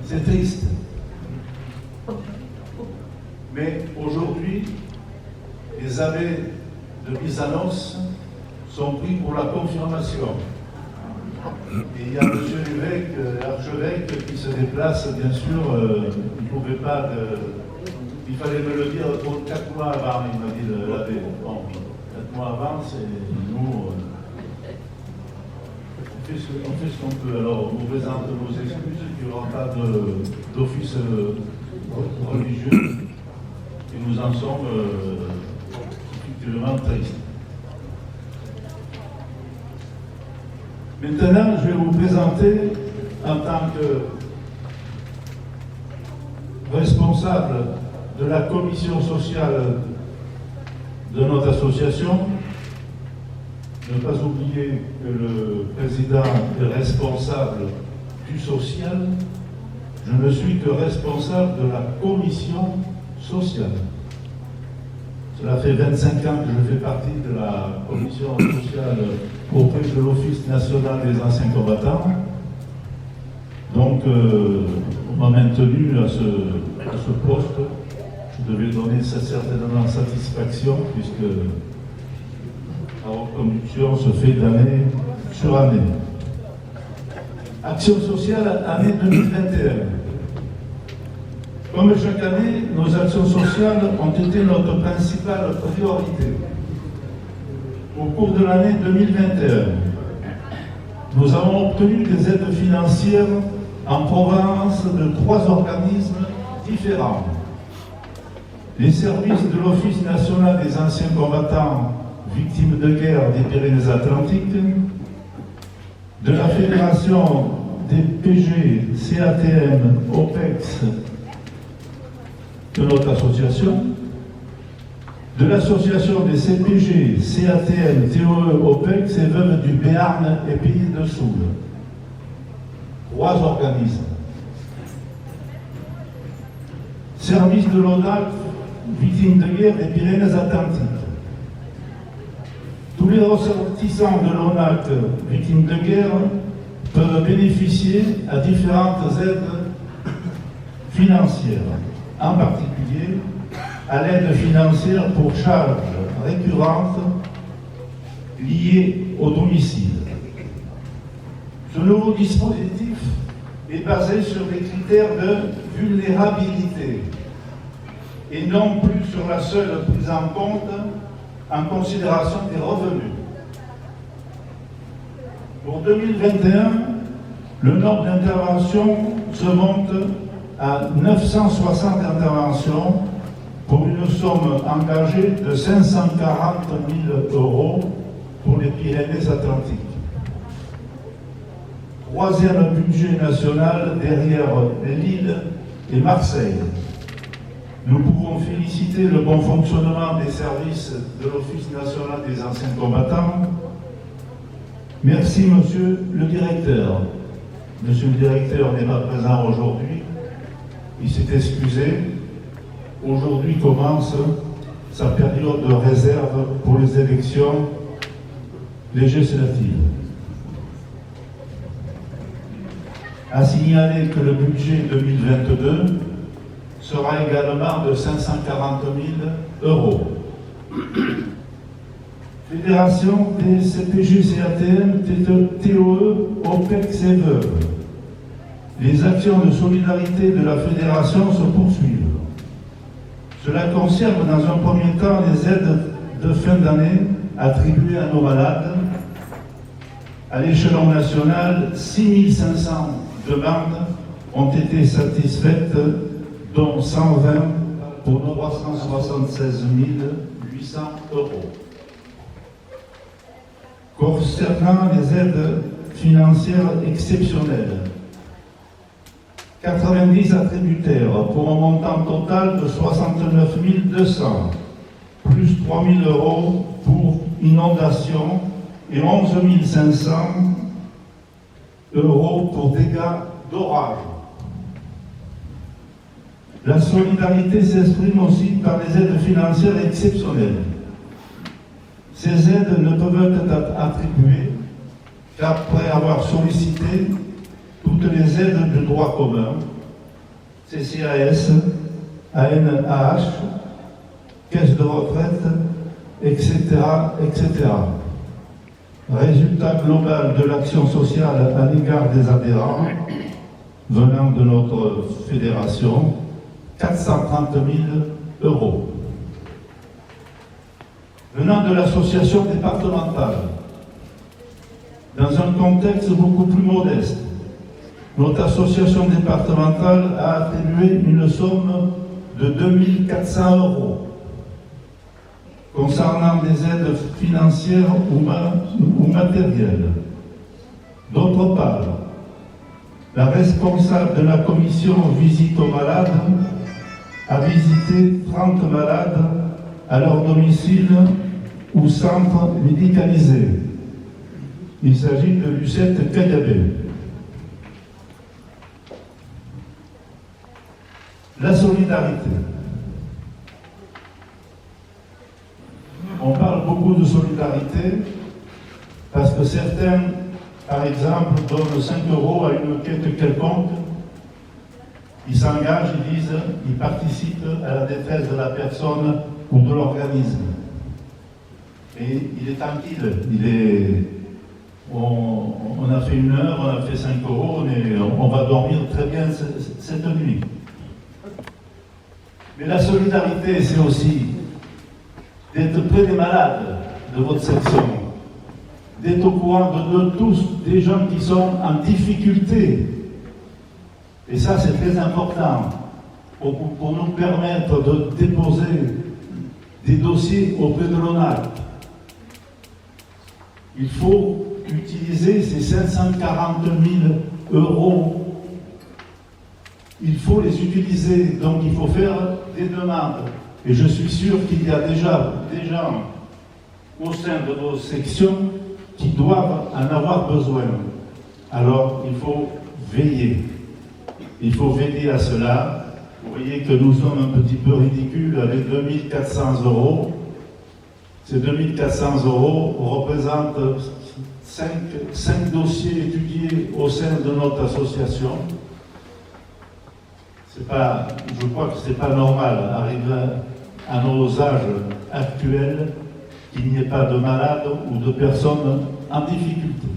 B: C'est triste. Mais aujourd'hui, les abbés de Bizanos sont pris pour la confirmation. Et il y a M. l'évêque, l'archevêque, qui se déplace, bien sûr, il ne pouvait pas il fallait me le dire 4 mois avant, il m'a dit l'abbé. Bon, 4 mois avant, c'est nous. On fait ce qu'on peut. Alors, on vous présente nos excuses, il n'y aura pas d'office religieux. Et nous en sommes effectivement tristes. Maintenant, je vais vous présenter en tant que responsable de la commission sociale de notre association. Ne pas oublier que le président est responsable du social. Je ne suis que responsable de la commission sociale. Cela fait 25 ans que je fais partie de la commission sociale auprès de l'Office national des anciens combattants. Donc, on m'a maintenu à ce poste. Je devais donner certainement satisfaction, puisque la reconduction se fait d'année sur année. Action sociale, année 2021. Comme chaque année, nos actions sociales ont été notre principale priorité. Au cours de l'année 2021, nous avons obtenu des aides financières en provenance de 3 organismes différents. Les services de l'Office national des anciens combattants victimes de guerre des Pyrénées-Atlantiques, de la Fédération des PG, CATM, OPEX, de notre association, de l'association des CPG, CATM, TOE, OPEX et Veuves du Béarn et Pays de Soule. 3 organismes. Service de l'ONAC, victimes de guerre des Pyrénées-Atlantiques. Tous les ressortissants de l'ONAC, victimes de guerre, peuvent bénéficier à différentes aides financières, en particulier à l'aide financière pour charges récurrentes liées au domicile. Ce nouveau dispositif est basé sur des critères de vulnérabilité et non plus sur la seule prise en compte en considération des revenus. Pour 2021, le nombre d'interventions se monte à 960 interventions pour une somme engagée de 540 000 € pour les Pyrénées-Atlantiques. 3e budget national derrière Lille et Marseille. Nous pouvons féliciter le bon fonctionnement des services de l'Office national des anciens combattants. Merci, monsieur le directeur. Monsieur le directeur n'est pas présent aujourd'hui. Il s'est excusé. Aujourd'hui commence sa période de réserve pour les élections législatives. À signaler que le budget 2022 sera également de 540 000 €. Fédération des CPG, CATM, TOE, OPEX et Veuves. Les actions de solidarité de la Fédération se poursuivent. Cela concerne dans un premier temps les aides de fin d'année attribuées à nos malades. À l'échelon national, 6 500 demandes ont été satisfaites, dont 120 pour 376 800 €. Concernant les aides financières exceptionnelles, 90 attributaires pour un montant total de 69 200, plus 3 000 € pour inondation et 11 500 € pour dégâts d'orage. La solidarité s'exprime aussi par les aides financières exceptionnelles. Ces aides ne peuvent être attribuées qu'après avoir sollicité toutes les aides de droit commun, CCAS, ANAH, caisse de retraite, etc., etc. Résultat global de l'action sociale à l'égard des adhérents venant de notre fédération, 430 000 €. Venant de l'association départementale, dans un contexte beaucoup plus modeste, notre association départementale a attribué une somme de 2 400 € concernant des aides financières ou matérielles. D'autre part, la responsable de la commission visite aux malades a visité 30 malades à leur domicile ou centre médicalisé. Il s'agit de Lucette Kayabé. La solidarité. On parle beaucoup de solidarité parce que certains, par exemple, donnent 5 € à une quête quelconque. Ils s'engagent, ils disent, ils participent à la détresse de la personne ou de l'organisme. Et il est tranquille, on a fait 1 heure, on a fait 5 €, on va dormir très bien cette nuit. Mais la solidarité, c'est aussi d'être près des malades de votre section, d'être au courant de tous, des gens qui sont en difficulté. Et ça, c'est très important pour nous permettre de déposer des dossiers auprès de l'ONAC. Il faut utiliser ces 540 000 €. Il faut les utiliser, donc il faut faire des demandes. Et je suis sûr qu'il y a déjà des gens au sein de nos sections qui doivent en avoir besoin. Alors il faut veiller. Il faut veiller à cela. Vous voyez que nous sommes un petit peu ridicules avec 2 400 €. Ces 2 400 € représentent 5 dossiers étudiés au sein de notre association. Je crois que ce n'est pas normal, arrivé à nos âges actuels, qu'il n'y ait pas de malades ou de personnes en difficulté.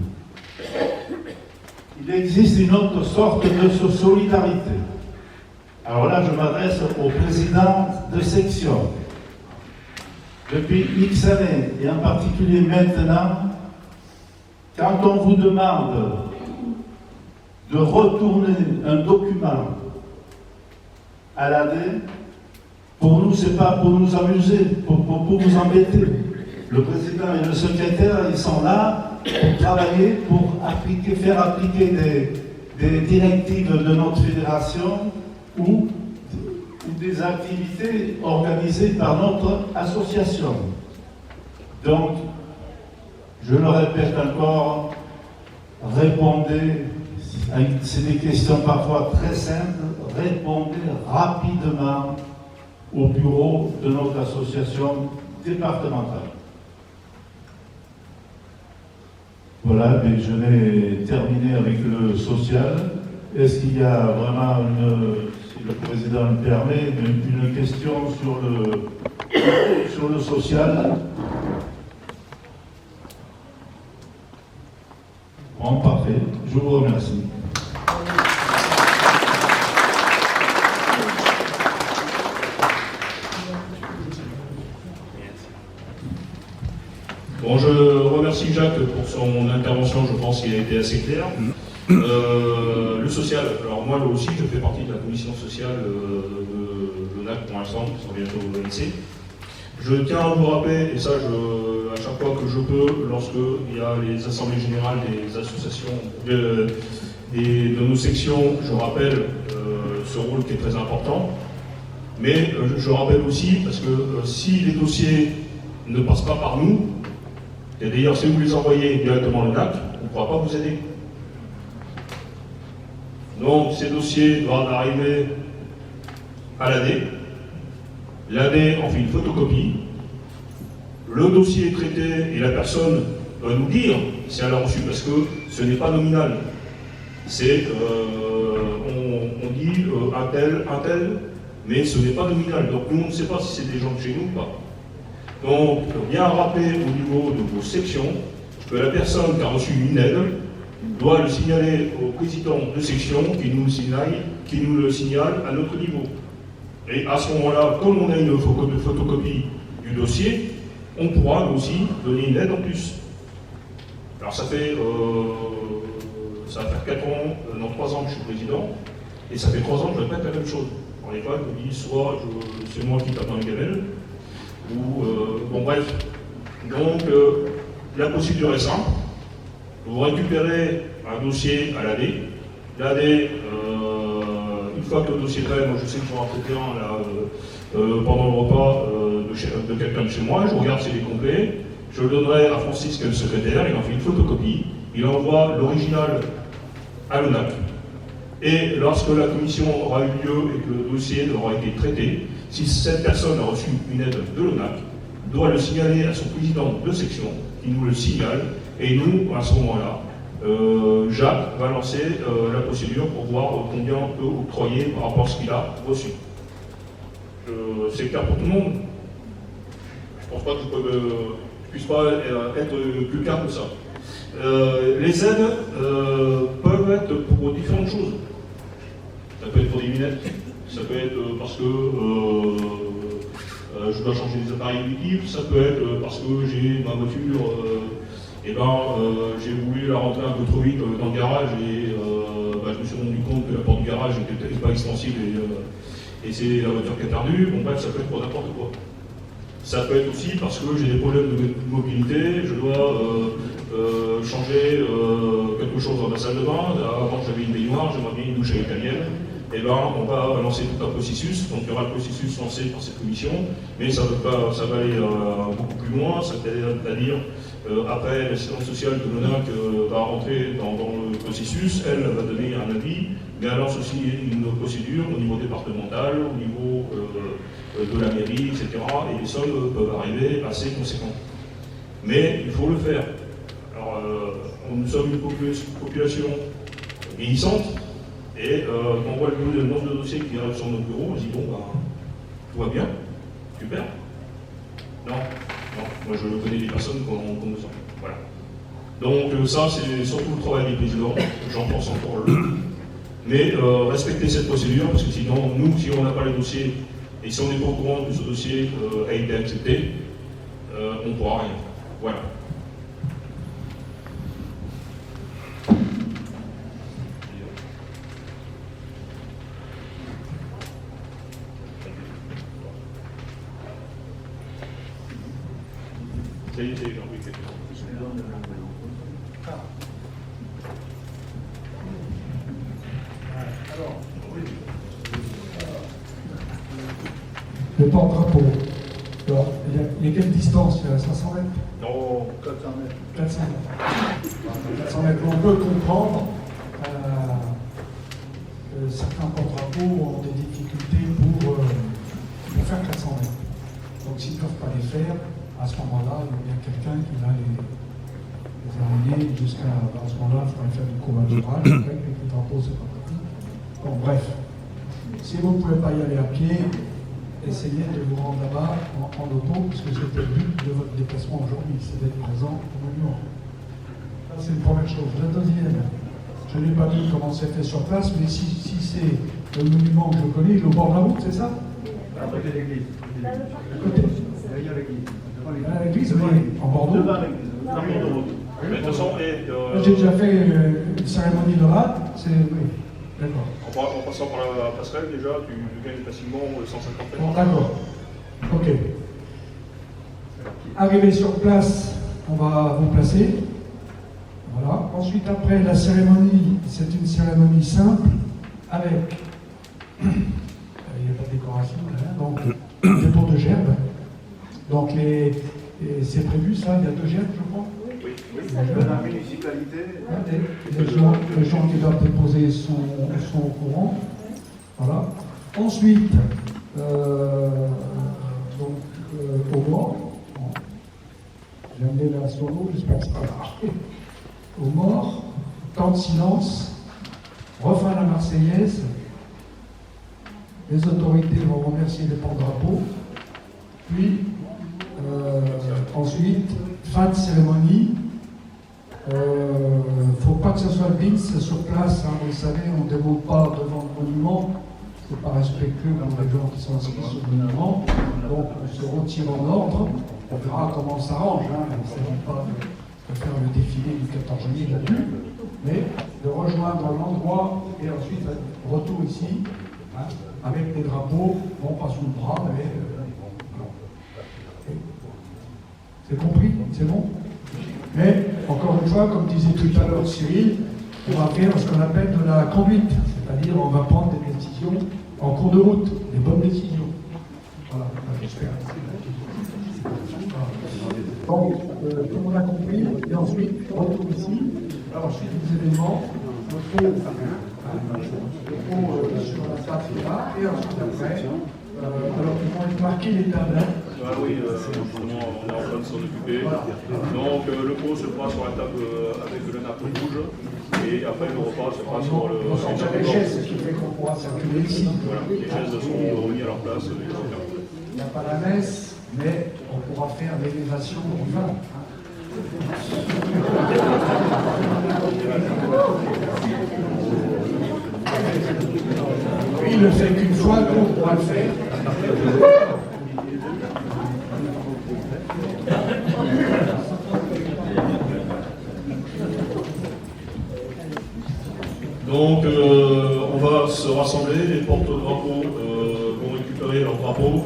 B: Il existe une autre sorte de solidarité. Alors là, je m'adresse au président de section. Depuis X années, et en particulier maintenant, quand on vous demande de retourner un document à l'AD, pour nous, ce n'est pas pour nous amuser, pour vous embêter. Le président et le secrétaire, ils sont là pour travailler, pour faire appliquer des directives de notre fédération ou des activités organisées par notre association. Donc, je le répète encore, répondez, c'est des questions parfois très simples, répondez rapidement au bureau de notre association départementale. Voilà, mais je vais terminer avec le social. Est-ce qu'il y a vraiment, si le président le permet, une question sur le social? Bon, parfait. Je vous remercie.
A: Bon, je remercie Jacques pour son intervention, je pense qu'il a été assez clair. Le social, alors moi aussi je fais partie de la commission sociale de l'ONAC pour l'instant, qui sera bientôt au l'ONC. Je tiens à vous rappeler, et ça à chaque fois que je peux, lorsqu'il y a les assemblées générales des associations, de nos sections, je rappelle ce rôle qui est très important. Mais je rappelle aussi, parce que si les dossiers ne passent pas par nous, et d'ailleurs si vous les envoyez directement au NAC, on ne pourra pas vous aider. Donc ces dossiers doivent arriver à l'AD. L'AD en fait une photocopie. Le dossier est traité et la personne doit nous dire si elle a reçu, parce que ce n'est pas nominal. C'est, on dit un tel, mais ce n'est pas nominal. Donc nous, on ne sait pas si c'est des gens de chez nous ou pas. Donc, bien rappeler au niveau de vos sections que la personne qui a reçu une aide doit le signaler au président de section qui nous le signale à notre niveau. Et à ce moment-là, comme on a une photocopie du dossier, on pourra nous aussi donner une aide en plus. Alors ça va faire 4 ans, non 3 ans que je suis président, et ça fait 3 ans que je répète la même chose. En école, je dis soit c'est moi qui tape dans les gamelles, ou bon bref. Donc la procédure est simple. Vous récupérez un dossier à l'AD. L'AD, une fois que le dossier est prêt, moi je sais que je vais en traiter un là, pendant le repas de quelqu'un de chez moi, je regarde s'il est complet, je le donnerai à Francis qui est le secrétaire, il en fait une photocopie, il envoie l'original à l'ONAC. Et lorsque la commission aura eu lieu et que le dossier aura été traité, si cette personne a reçu une aide de l'ONAC, doit le signaler à son président de section, qui nous le signale, et nous, à ce moment-là, Jacques va lancer la procédure pour voir combien on peut octroyer par rapport à ce qu'il a reçu. C'est clair pour tout le monde. Je ne pense pas que je puisse pas être plus clair que ça. Les aides peuvent être pour différentes choses. Ça peut être pour des lunettes, ça peut être parce que je dois changer les appareils auditifs, ça peut être parce que j'ai ma voiture, j'ai voulu la rentrer un peu trop vite dans le garage et je me suis rendu compte que la porte du garage n'était pas extensible et c'est la voiture qui a perdu. Bon bref, ça peut être pour n'importe quoi. Ça peut être aussi parce que j'ai des problèmes de mobilité, je dois changer quelque chose dans ma salle de bain. Avant j'avais une baignoire, j'aimerais bien une douche à l'italienne. Eh ben, on va lancer tout un processus, donc il y aura le processus lancé par cette commission, mais ça va aller beaucoup plus loin, c'est-à-dire après l'assistance sociale de l'ONAC va rentrer dans le processus, elle va donner un avis, mais elle lance aussi une procédure au niveau départemental, au niveau de la mairie, etc. Et les sommes peuvent arriver assez conséquentes. Mais il faut le faire. Alors, nous sommes une population vieillissante, et quand on voit le nombre de dossiers qui arrivent sur notre bureau, on se dit bon, tout va bien, super. Non, moi je connais des personnes qu'on nous sent. Voilà. Donc ça, c'est surtout le travail des présidents, j'en pense encore le. Mais respecter cette procédure, parce que sinon, nous, si on n'a pas les dossiers, et si on n'est pas au courant que ce dossier a été accepté, on ne pourra rien faire. Voilà. Ça y est, j'ai envoyé quelque chose.
C: Alors, oui. Le porte-drapeau. Alors, il y a quelle distance? 500 mètres?
A: Non,
B: 400 mètres.
C: 400 mètres. 400 mètres. On peut comprendre que certains porte-drapeaux ont des difficultés pour faire 400 mètres. Donc, s'ils ne peuvent pas les faire, à ce moment-là, il y a quelqu'un qui va les amener jusqu'à ce moment-là, il faudra faire du covoiturage, avec les drapeaux, c'est pas possible. Bon, bref. Si vous ne pouvez pas y aller à pied, essayez de vous rendre là-bas en auto, puisque c'était le but de votre déplacement aujourd'hui, c'est d'être présent au monument. Ça, c'est une première chose. La deuxième, je n'ai pas vu comment c'est fait sur place, mais si c'est le monument que je connais, le bord de la route, c'est ça?
D: À côté de l'église.
C: Côté.
D: Derrière l'église.
C: À l'église, oui, en Bordeaux.
A: mais de toute façon,
C: J'ai déjà fait une cérémonie de rade, c'est. Oui, d'accord.
A: en passant par la passerelle, déjà, tu gagnes facilement 150 mètres.
C: Bon, d'accord. Ok. Arrivé sur place, on va vous placer. Voilà. Ensuite, après la cérémonie, c'est une cérémonie simple avec, il n'y a pas de décoration, rien, donc dépôt de gerbes. Donc c'est prévu ça, il y a 2 gerbes je crois.
D: Oui, de la municipalité.
C: Les gens qui doivent déposer sont au courant. Voilà. Ensuite, au mort, j'ai amené la solo, j'espère que ça va marcher. Au mort, temps de silence, refrain à la Marseillaise, les autorités vont remercier les porte-drapeaux, puis ensuite, fin de cérémonie. Faut pas que ce soit le BINS sur place, hein, vous savez, on ne démonte pas devant le monument, c'est pas respectueux pour les gens qui sont inscrits sur le monument, donc on se retire en ordre, on verra comment on s'arrange, hein. Il ne s'agit pas de faire le défilé du 14 juillet là-dessus, mais de rejoindre l'endroit et ensuite retour ici, hein, avec des drapeaux, non pas sous le bras, mais c'est compris, c'est bon. Mais, encore une fois, comme disait tout à l'heure Cyril, on va faire ce qu'on appelle de la conduite, c'est-à-dire on va prendre des décisions en cours de route, des bonnes décisions. Voilà, j'espère. Donc, tout le monde a compris, et ensuite, retour ici. Alors, ensuite, les événements, le pot sur la table là, et ensuite après, alors ils vont être marqués les tables.
A: Ah oui, justement, on est en train de s'en occuper. Donc le pot se fera sur la table avec le nappe rouge et après le repas se fera sur le.
C: On sortira les chaises, ce qui fait qu'on pourra circuler ici.
A: Voilà, les chaises seront remises à leur place.
C: Il n'y a pas la messe, mais on pourra faire l'élévation du vin. Lui, il ne le fait qu'une fois, nous on pourra le faire.
A: Donc on va se rassembler, les porte-drapeaux vont récupérer leurs drapeaux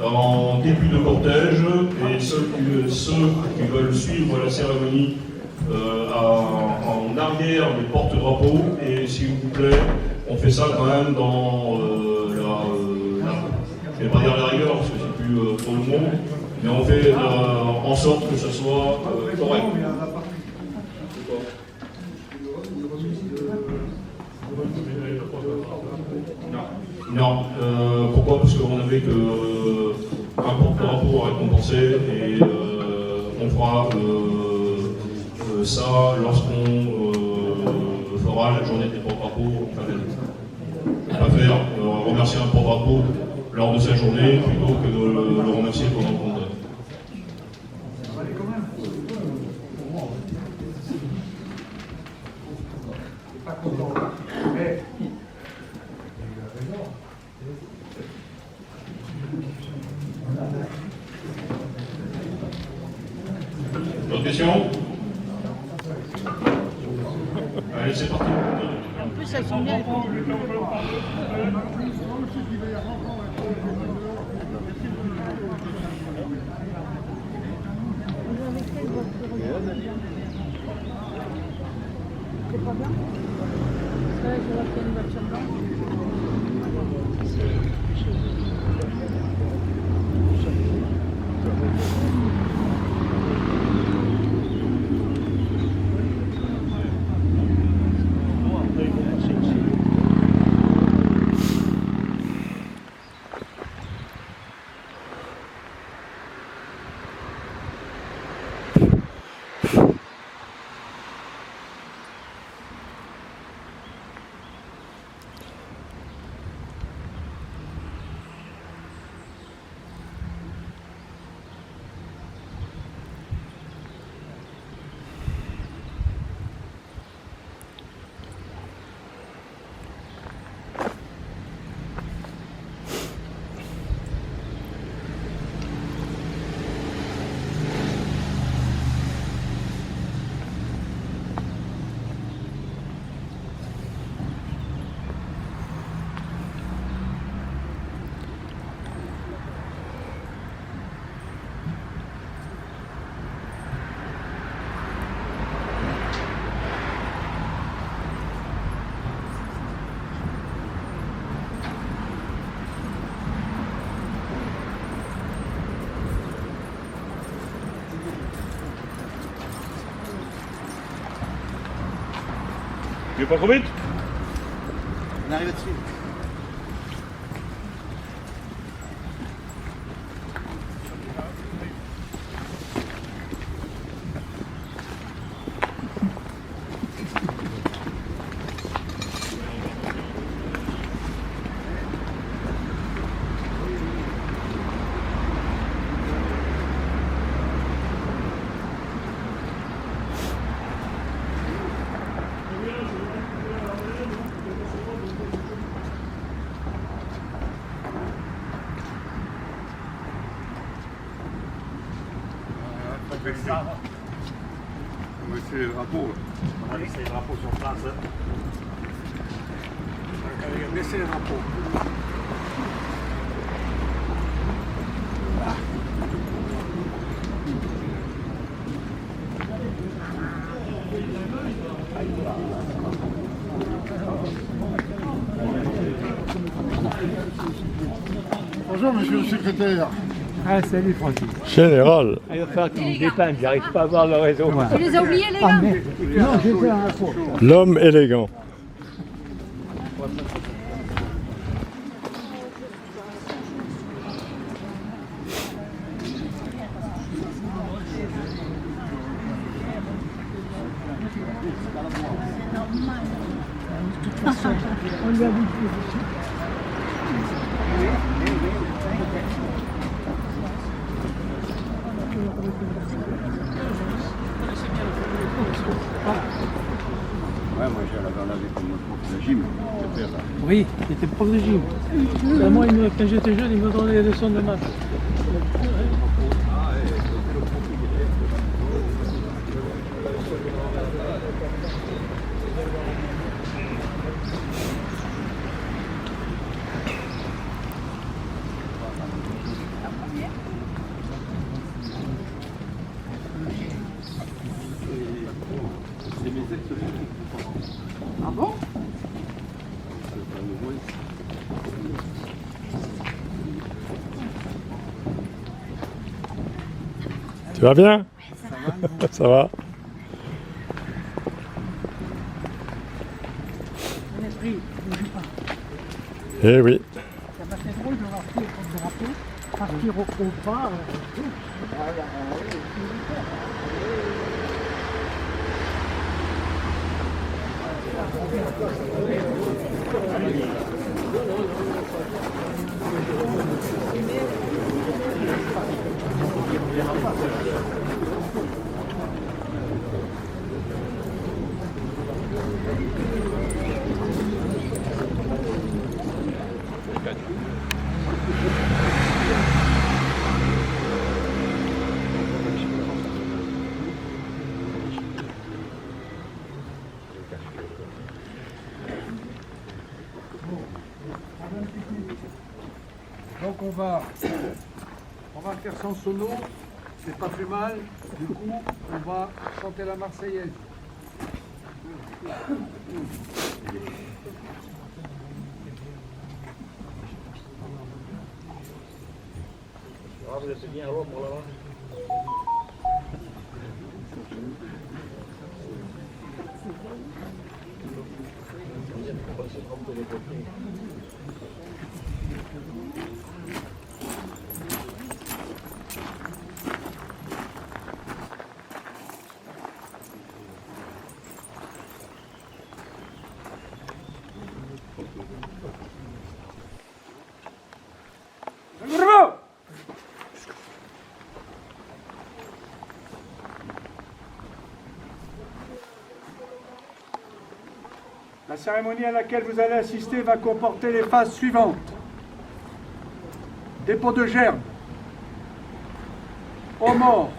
A: en début de cortège et ceux qui veulent suivre la cérémonie en arrière des porte-drapeaux et s'il vous plaît, on fait ça quand même dans je ne vais pas dire la rigueur parce que c'est plus trop le mot, mais on fait en sorte que ce soit correct. Non, pourquoi? Parce qu'on n'avait qu'un porte-drapeau à récompenser et on fera ça lorsqu'on fera la journée des porte-drapeaux. On va faire remercier un porte-drapeau lors de sa journée plutôt que de le remercier pendant le congrès. D'autres questions? Allez, c'est parti.
F: En plus, elles sont bien. C'est pas bien? Parce que là, je vois qu'il y a une voiture blanche.
A: vais pas trop vite?
D: On arrive dessus.
G: On va essayer le drapeau.
D: On va laisser le drapeau sur place.
G: Allez, laissez le drapeau.
H: Bonjour, monsieur le secrétaire.
E: Ah, salut Francis.
I: Général.
E: Il va falloir que tu me dépannes, j'arrive pas à voir le réseau. Moi.
F: Tu les as oubliés, les gars?
E: Non, j'ai fait un faux.
I: L'homme élégant.
E: On lui a dit.
G: Ouais, moi j'ai la avec mon prof de gym.
E: Oui, j'étais prof de gym. Moi, quand j'étais jeune, il me donnait des leçons de maths.
F: Ah bon?
I: Tu vas bien? Ça va.
F: On est pris, ne joue pas.
I: Eh oui.
F: Ça m'a fait drôle de voir tout le drapeau partir au pas.
C: Donc on va faire sans sono, c'est pas plus mal. Du coup, on va chanter la Marseillaise.
D: Vous êtes bien là pour l'avoir.
C: La cérémonie à laquelle vous allez assister va comporter les phases suivantes. Dépôt de gerbe, aux morts,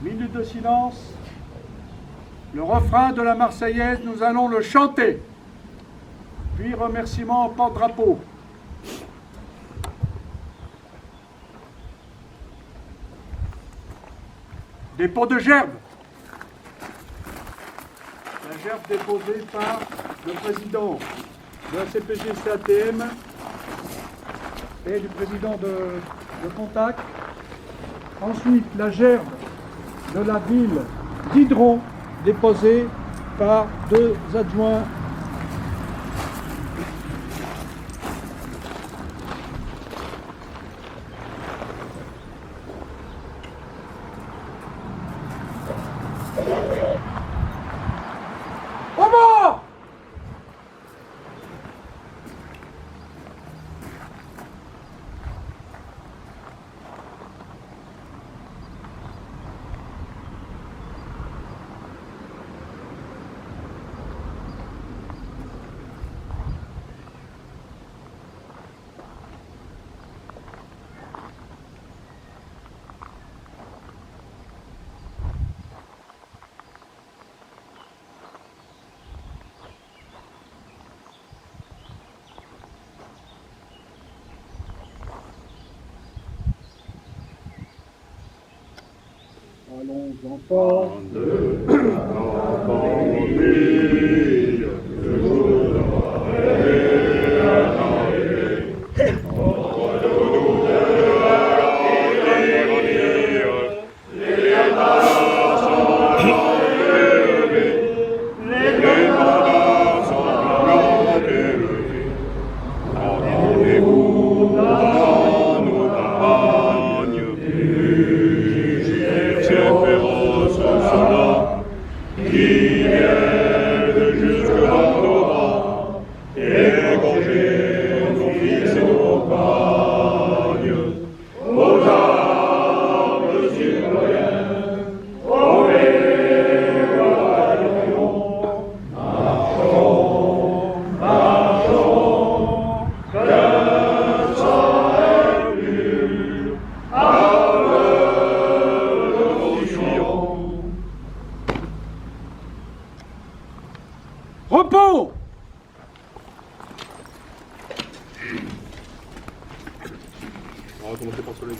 C: minute de silence, le refrain de la Marseillaise, nous allons le chanter, puis remerciement au porte-drapeau. Dépôt de gerbe. La gerbe déposée par le président de la CPG-CATM et du président de Contact. Ensuite, la gerbe de la ville d'Hydron déposée par 2 adjoints.
G: Allons enfants repos.
A: On va commencer par celui-là.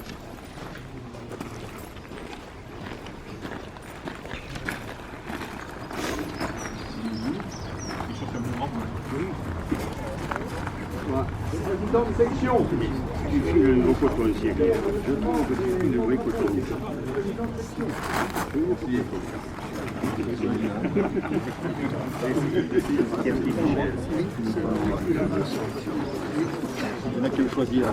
G: Président de section. Le nouveau coton ici. Je trouve que c'est une vraie coton. Il y en a qui ont choisi un.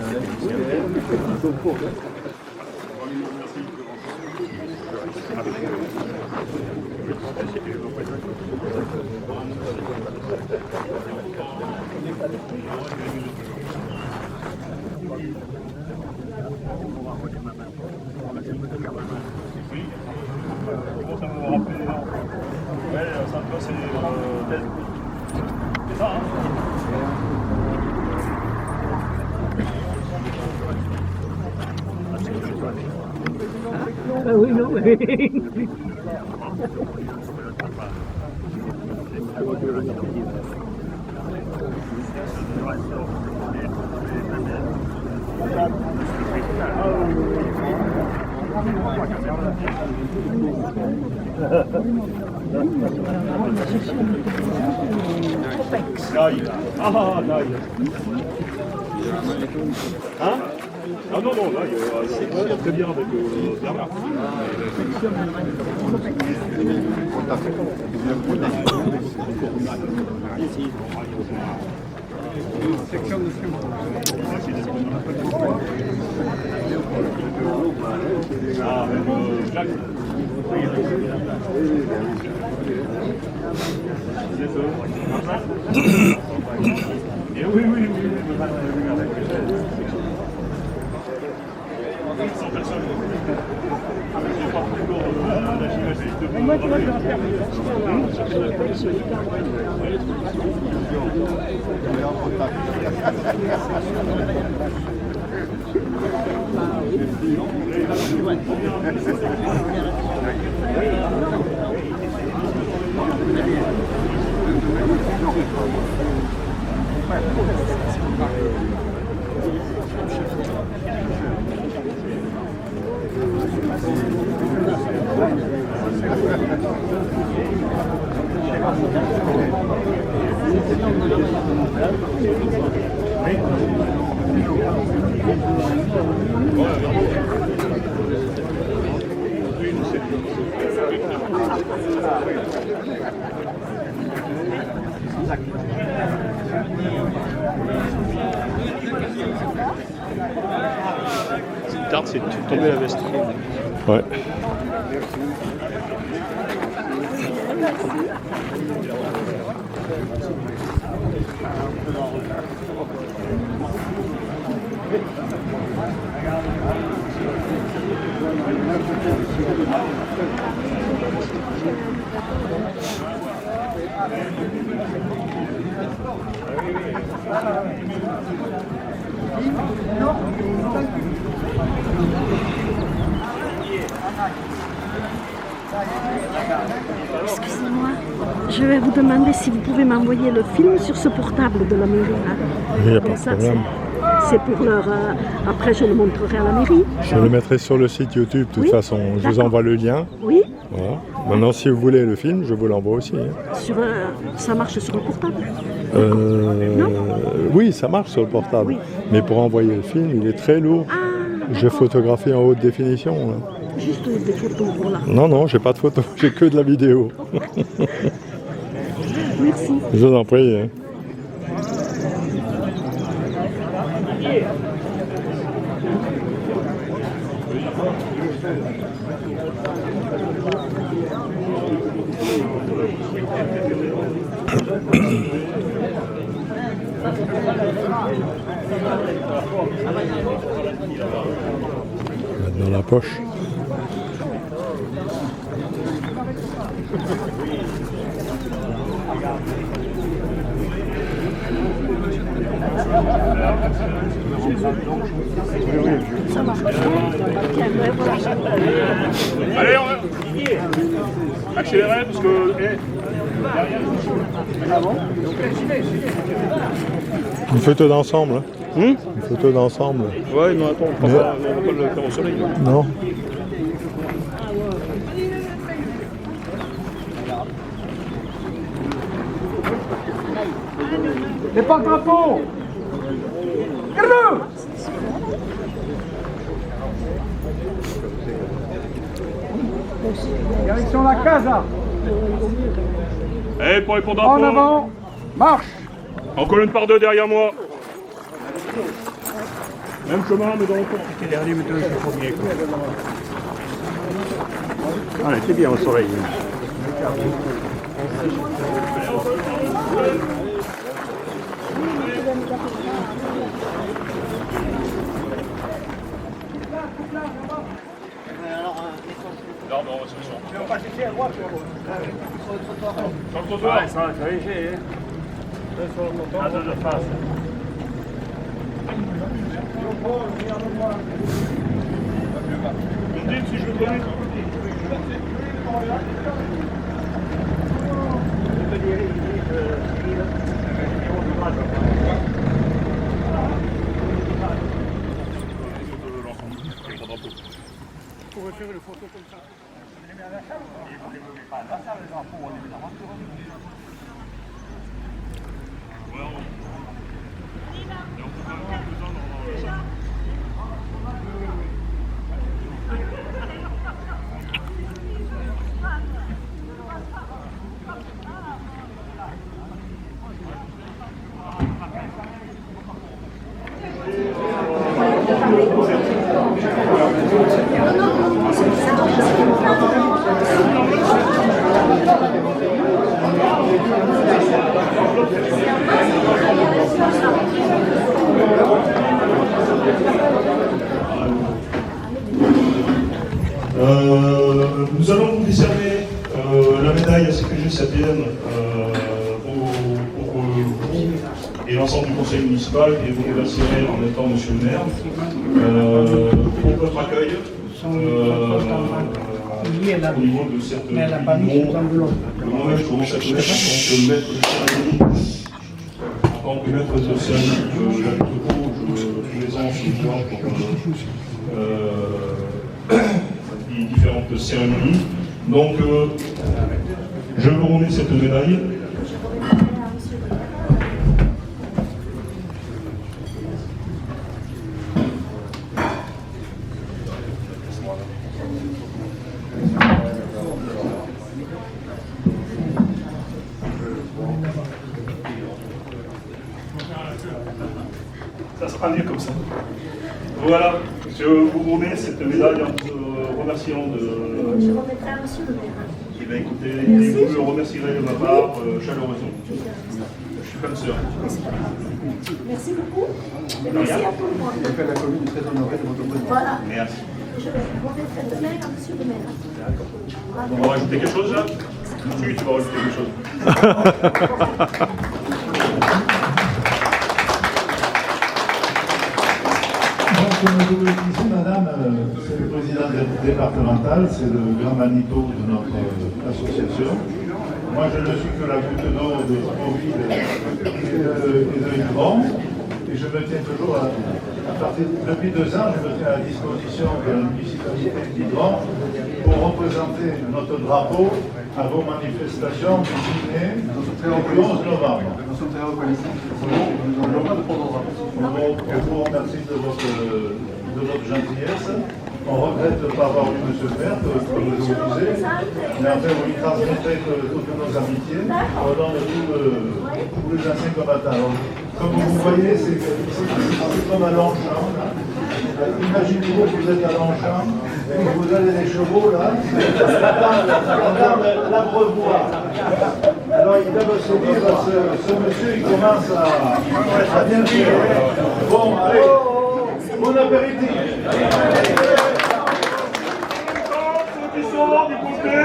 F: Ah oui, non, mais...
A: Hein? Ah non, non, là, c'est très bien avec Bernard.
G: Section de
A: Ah, même Jacques. Et oui, oui, oui. 100 personnes.
F: Moi, tu vois, je vais en faire.
J: tarde, c'est de tomber la veste.
I: Ouais.
K: Excusez-moi, je vais vous demander si vous pouvez m'envoyer le film sur ce portable de la mairie. Hein.
I: Il n'y a pas de problème.
K: C'est pour leur... après, je le montrerai à la mairie.
I: Je le mettrai sur le site YouTube, de toute façon. Je vous envoie le lien.
K: Oui.
I: Voilà. Maintenant, si vous voulez le film, je vous l'envoie aussi. Hein.
K: Ça marche sur le portable?
I: Oui, ça marche sur le portable.
K: Oui.
I: Mais pour envoyer le film, il est très lourd. J'ai photographié en haute définition. Là.
K: Juste des photos, voilà.
I: Non, j'ai pas de photos, j'ai que de la vidéo.
K: Merci.
I: Je vous en prie. Hein. Mettre dans la poche.
K: Ça marche.
A: Allez, on va accélérer parce que...
I: Une photo d'ensemble. Hein. Une photo d'ensemble.
J: Ouais, non, attends, on va pas le faire au soleil.
I: Non.
C: C'est pas le drapeau. Direction la casa.
A: Allez, pour les pour drapeau.
C: En avant, marche.
A: En colonne par deux derrière moi. Même chemin, mais dans le coin.
J: C'était dernier, mais toi, c'est premier. Ah, c'est bien au soleil.
A: Non, bon, c'est sûr. Tu vas pas chercher à droite, sur le trottoir. Ouais, ça va être léger. À deux de face. Vous me dites si je le connais. On pourrait faire une photo comme ça. Je les mets à la salle. Vous les mettez pas à la salle, les enfants, on les met dans la voiture. Nous allons vous décerner la médaille CPG Sapienne pour vous et l'ensemble du conseil municipal, et vous remercierez en même temps monsieur le maire pour votre accueil au niveau de cette moi-même je commence à connaître en tant que maître de cérémonie de la Togo, je plaisance pour différentes cérémonies. Donc, je vous remets cette médaille. Ça sera mieux comme ça. Voilà. Je vous remets cette médaille en vous remerciant de...
K: Je remettrai à monsieur le maire.
A: Eh bien écoutez, et vous le remercierez de ma part chaleureusement. Je suis comme sœur.
K: Merci beaucoup. Et merci à tout le monde.
H: La commune est très honorée de votre présence.
K: Voilà.
A: Merci.
K: Je remettrai demain à monsieur le maire.
A: On va rajouter quelque chose là? Oui, tu vas rajouter quelque chose.
B: Donc, comme je vous le disais, madame, c'est le président départemental, c'est le grand Manito de notre association. Moi, je ne suis que la goutte d'eau de Covid et de Yvon. Et je me tiens toujours, depuis 2 ans, je me tiens à la disposition de la municipalité d'Yvon pour représenter notre drapeau à vos manifestations du 10 mai et du 11 novembre.
H: Nous sommes très reconnaissants. Nous avons le droit de prendre notre rapport.
B: Je vous remercie de votre gentillesse. On regrette de ne pas avoir eu M. le maire, comme je vous disais, mais enfin, vous lui transmettrez toutes nos amitiés au nom de tous les anciens combattants. Alors, comme vous voyez, c'est comme à Longchamp. Imaginez-vous que vous êtes à Longchamp et que vous avez des chevaux là, attendent l'abreuvoir. Alors ils doivent se dire, ce monsieur il commence à bien vivre. Bon, allez, bon appétit.
A: Ceux qui sont du côté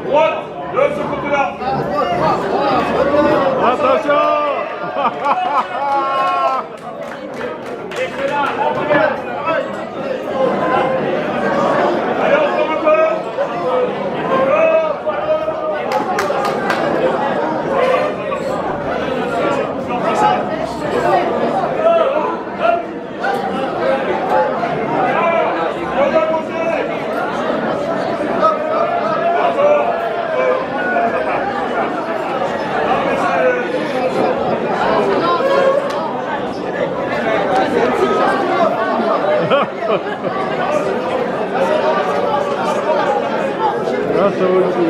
A: droite de ce côté-là.
I: Attention.
A: Allez, ensemble un peu.
I: Ah, ça vaut le coup.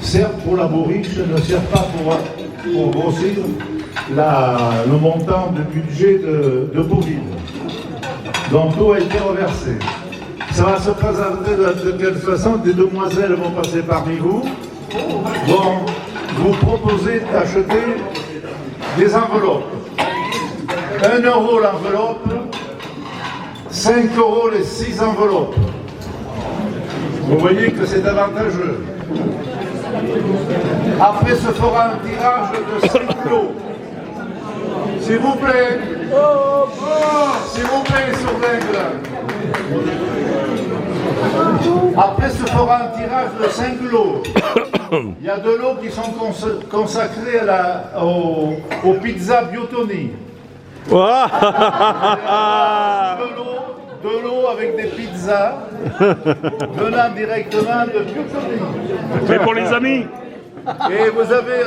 B: Sert pour la bourriche, ne sert pas pour grossir le montant de budget de Bourville. Donc tout a été reversé. Ça va se présenter de quelle façon? Des demoiselles vont passer parmi vous, vont vous proposer d'acheter des enveloppes. 1 euro l'enveloppe, 5 euros les 6 enveloppes. Vous voyez que c'est avantageux. Après se fera un tirage de 5 lots. S'il vous plaît. S'il vous plaît, sur règle. Après se fera un tirage de 5 lots. Il y a 2 lots qui sont consacrés aux pizzas Biotoni. De l'eau avec des pizzas venant directement de Biotoni.
A: Mais pour les amis.
B: Et vous avez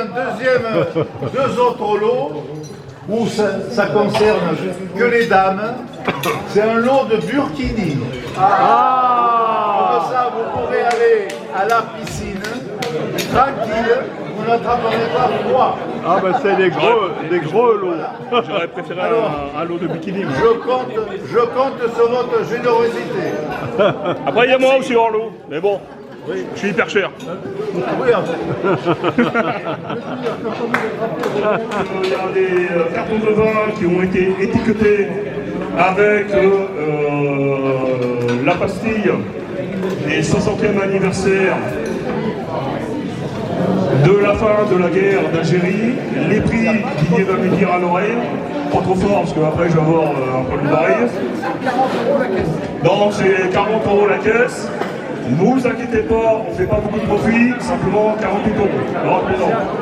B: deux autres lots où ça concerne que les dames. C'est un lot de burkini. Comme ça, vous pourrez aller à la piscine, tranquille, vous n'attraperez pas froid.
I: Ah ben c'est des gros lots.
A: J'aurais préféré un lot de bikini.
B: Je compte sur votre générosité.
A: Après, il y a moi aussi hors lot. Mais bon, je suis hyper cher.
B: Oui, en fait.
A: Il y a des cartons de vin qui ont été étiquetés avec la pastille des 60e anniversaire de la fin de la guerre d'Algérie, les prix qui va me dire à l'oreille, pas trop fort parce qu'après je vais avoir un problème d'oreille. Donc c'est 40 € la caisse. Ne vous inquiétez pas, on ne fait pas beaucoup de profit, simplement 48 €. Alors,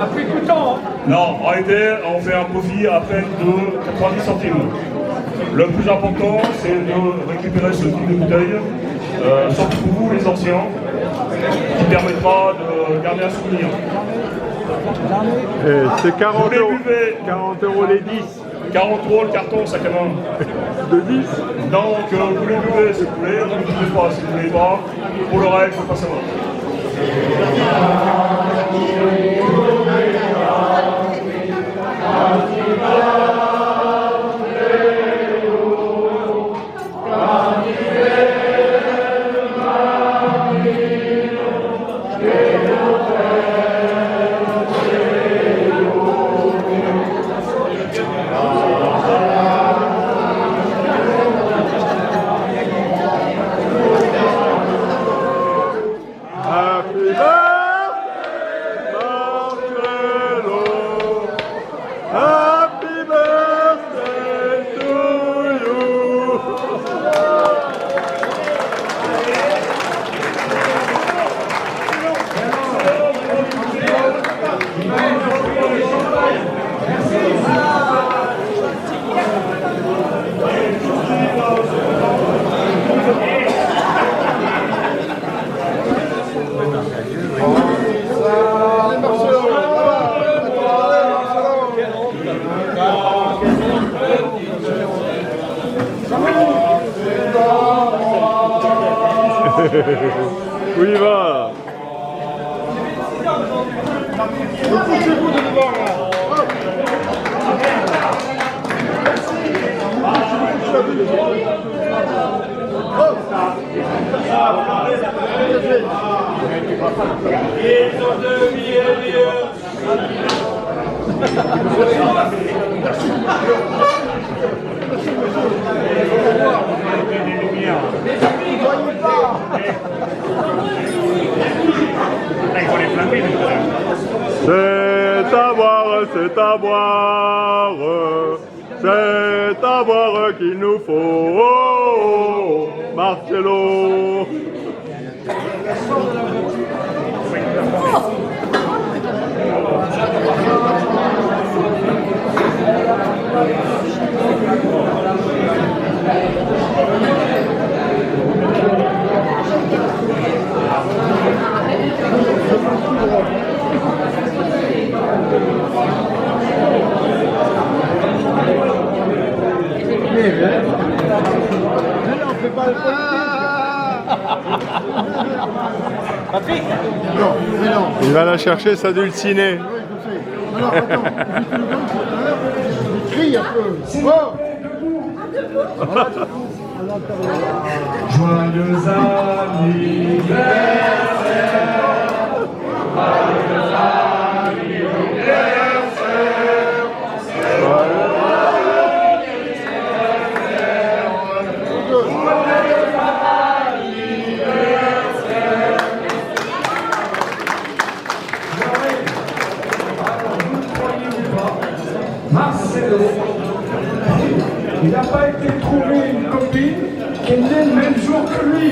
C: Un prix coûtant, hein.
A: non, en réalité, on fait un profit à peine de 90 centimes. Le plus important, c'est de récupérer ce type de bouteille, surtout pour vous les anciens, qui permettra de garder un souvenir.
I: C'est 40
A: Vous les
I: €.
A: buvez.
I: 40 € les 10.
A: 40 € le carton, sac à main.
I: De 10.
A: Donc, vous les buvez si vous voulez, vous ne les buvez pas si vous ne voulez pas. Pour le reste, il ne faut pas savoir.
I: Où il va?
H: Poussez-vous de devant là.
D: Ils ont deux milieux.
I: C'est à boire, c'est à boire, c'est à boire qu'il nous faut, oh, Marcello.
D: Patrick.
I: Il va la chercher, sa dulcinée.
H: Alors attends, crie un peu. Oh.
C: Joyeux anniversaire. Marcelo, il n'a pas été trouvé une copine qui est née le même jour que lui.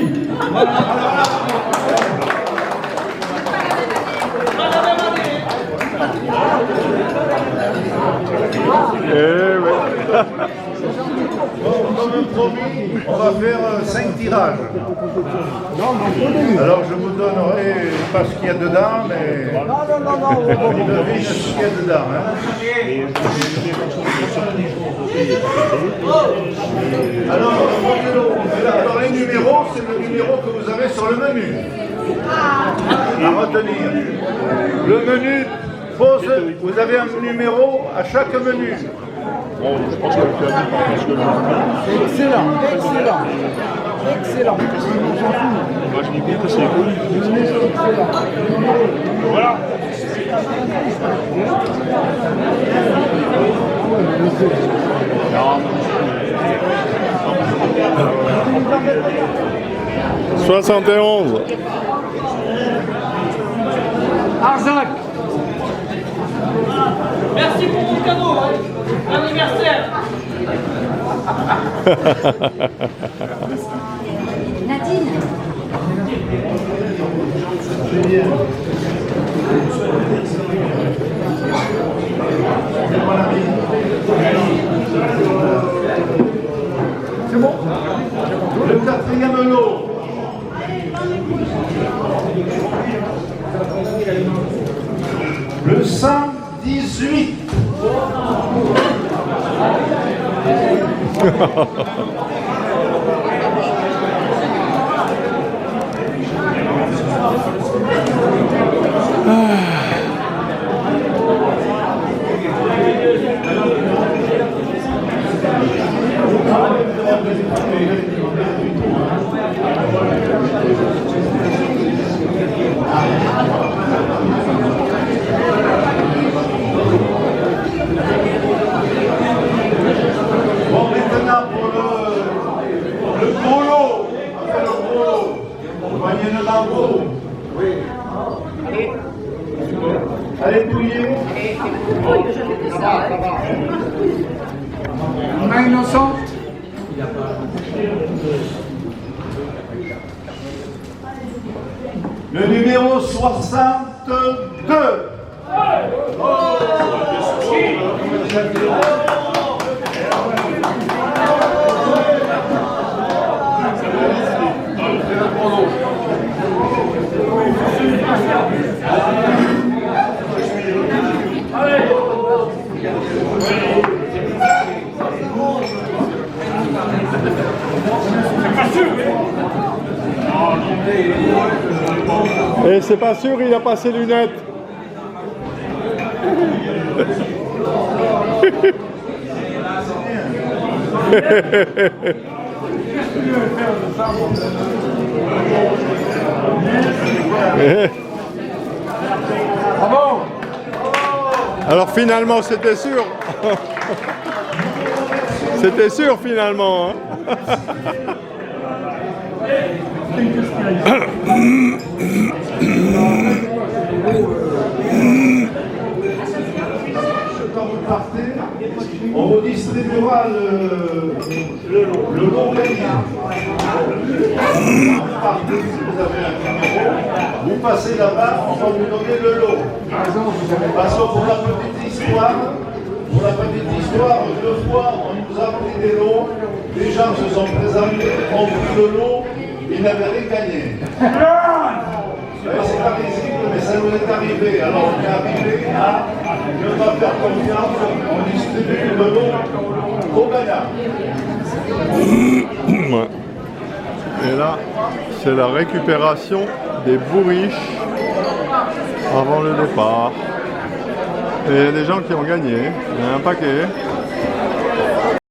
B: Comme promis, on va faire 5 tirages. Alors je vous donnerai pas ce qu'il y a dedans, mais une devine ce qu'il y a dedans. Hein. Alors les numéros, c'est le numéro que vous avez sur le menu. À retenir. Le menu pose, vous avez un numéro à chaque menu.
H: Excellent, excellent, excellent.
J: Moi je dis bien que c'est cool. Voilà.
I: 71.
C: Arzac.
D: Merci pour mon cadeau, hein. Anniversaire.
K: Nadine.
B: C'est bon. Le quatrième lot. Le 118. Bon, maintenant pour le gros lot, on fait le gros lot. Vous voyez le lambeau? Oui. Allez, touiller.
C: Main innocente.
B: Le numéro 62.
I: Et c'est pas sûr, il a pas ses lunettes.
C: Bravo.
I: Alors finalement, c'était sûr. C'était sûr finalement. Hein.
B: Quand vous partez, on vous distribuera le lot gagnant. Vous partez, si vous avez un numéro, vous passez là-bas, on va vous donner le lot. Parce que pour la petite histoire, deux fois, on nous a pris des lots, les gens se sont présentés, ont pris le lot, ils n'avaient rien gagné. C'est pas risible, mais ça nous est arrivé. Alors on est arrivé à ne pas faire confiance, on distribue le lot au gagnant.
I: Ouais. Et là, c'est la récupération des bourriches avant le départ. Et il y a des gens qui ont gagné, il y a un paquet.